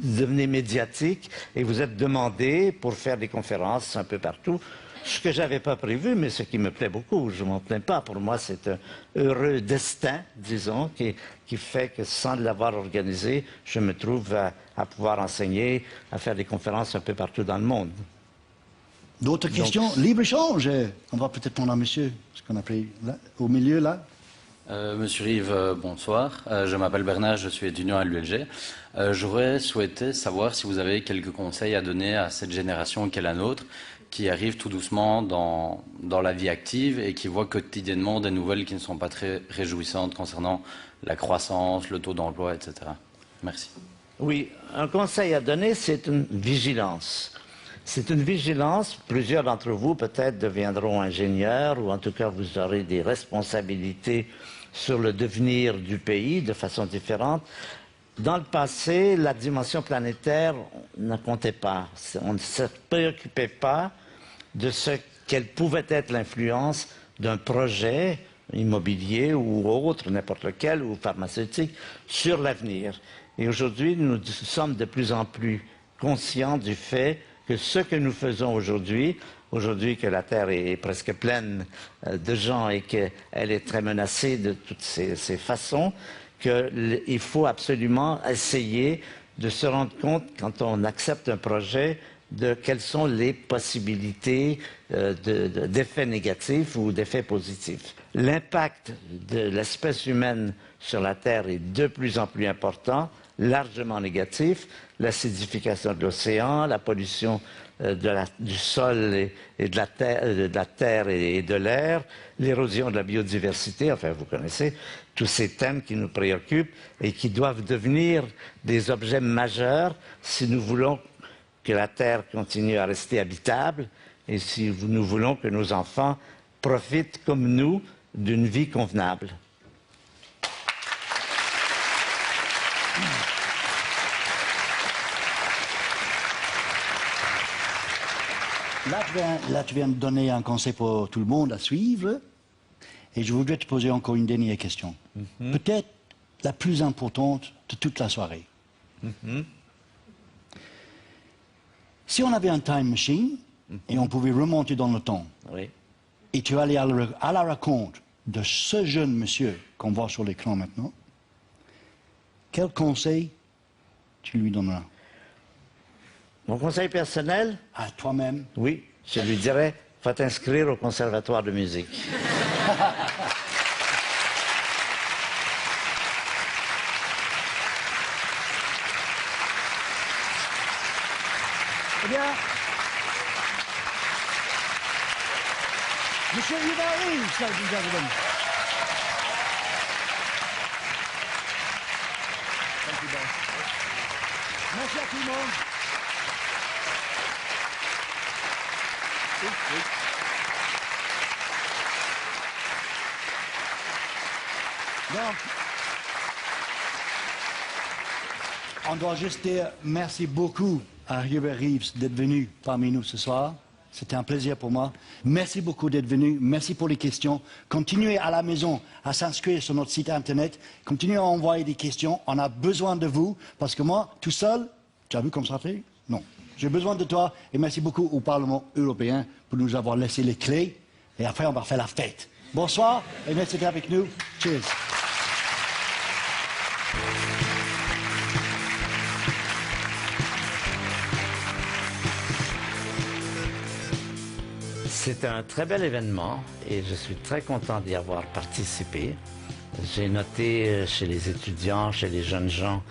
devenez médiatique et vous êtes demandé pour faire des conférences un peu partout. Ce que je n'avais pas prévu, mais ce qui me plaît beaucoup, je ne m'en plains pas. Pour moi, c'est un heureux destin, disons, qui fait que sans l'avoir organisé, je me trouve à pouvoir enseigner, à faire des conférences un peu partout dans le monde. D'autres questions? Libre-échange. On va peut-être prendre un monsieur, ce qu'on a pris là, au milieu, là. Monsieur Rive, bonsoir. Je m'appelle Bernard, je suis étudiant à l'ULG. J'aurais souhaité savoir si vous avez quelques conseils à donner à cette génération qu'est la nôtre, qui arrive tout doucement dans la vie active et qui voit quotidiennement des nouvelles qui ne sont pas très réjouissantes concernant la croissance, le taux d'emploi, etc. Merci. Oui, un conseil à donner, c'est une vigilance. C'est une vigilance. Plusieurs d'entre vous peut-être deviendront ingénieurs ou en tout cas vous aurez des responsabilités sur le devenir du pays de façon différente. Dans le passé, la dimension planétaire ne comptait pas. On ne se préoccupait pas de quelle pouvait être l'influence d'un projet immobilier ou autre, n'importe lequel, ou pharmaceutique, sur l'avenir. Et aujourd'hui, nous sommes de plus en plus conscients du fait que ce que nous faisons aujourd'hui que la Terre est presque pleine de gens et qu'elle est très menacée de toutes ces façons, qu'il faut absolument essayer de se rendre compte, quand on accepte un projet, de quelles sont les possibilités d'effets négatifs ou d'effets positifs. L'impact de l'espèce humaine sur la Terre est de plus en plus important, largement négatif. L'acidification de l'océan, la pollution du sol et de la terre et de l'air, l'érosion de la biodiversité, enfin vous connaissez tous ces thèmes qui nous préoccupent et qui doivent devenir des objets majeurs si nous voulons que la Terre continue à rester habitable et si nous voulons que nos enfants profitent comme nous d'une vie convenable. Là, tu viens de donner un conseil pour tout le monde à suivre. Et je voudrais te poser encore une dernière question. Peut-être la plus importante de toute la soirée. Si on avait un time machine et on pouvait remonter dans le temps, et tu allais à la rencontre de ce jeune monsieur qu'on voit sur l'écran maintenant, quel conseil tu lui donneras? Mon conseil personnel? À toi-même? Oui, je lui dirais, va t'inscrire au conservatoire de musique. Eh bien, Monsieur Hubert, ça vous a donné. Merci à tout le monde. Donc, on doit juste dire merci beaucoup à Hubert Reeves d'être venu parmi nous ce soir. C'était un plaisir pour moi. Merci beaucoup d'être venu. Merci pour les questions. Continuez à la maison à s'inscrire sur notre site internet. Continuez à envoyer des questions. On a besoin de vous parce que moi, tout seul, tu as vu comme ça fait? Non. J'ai besoin de toi et merci beaucoup au Parlement européen pour nous avoir laissé les clés. Et après, on va faire la fête. Bonsoir et merci d'être avec nous. Cheers. C'était un très bel événement et je suis très content d'y avoir participé. J'ai noté chez les étudiants, chez les jeunes gens,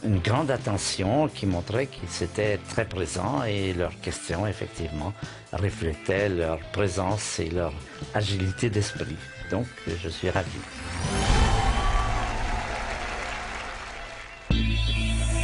une grande attention qui montrait qu'ils étaient très présents et leurs questions, effectivement, reflétaient leur présence et leur agilité d'esprit. Donc, je suis ravi.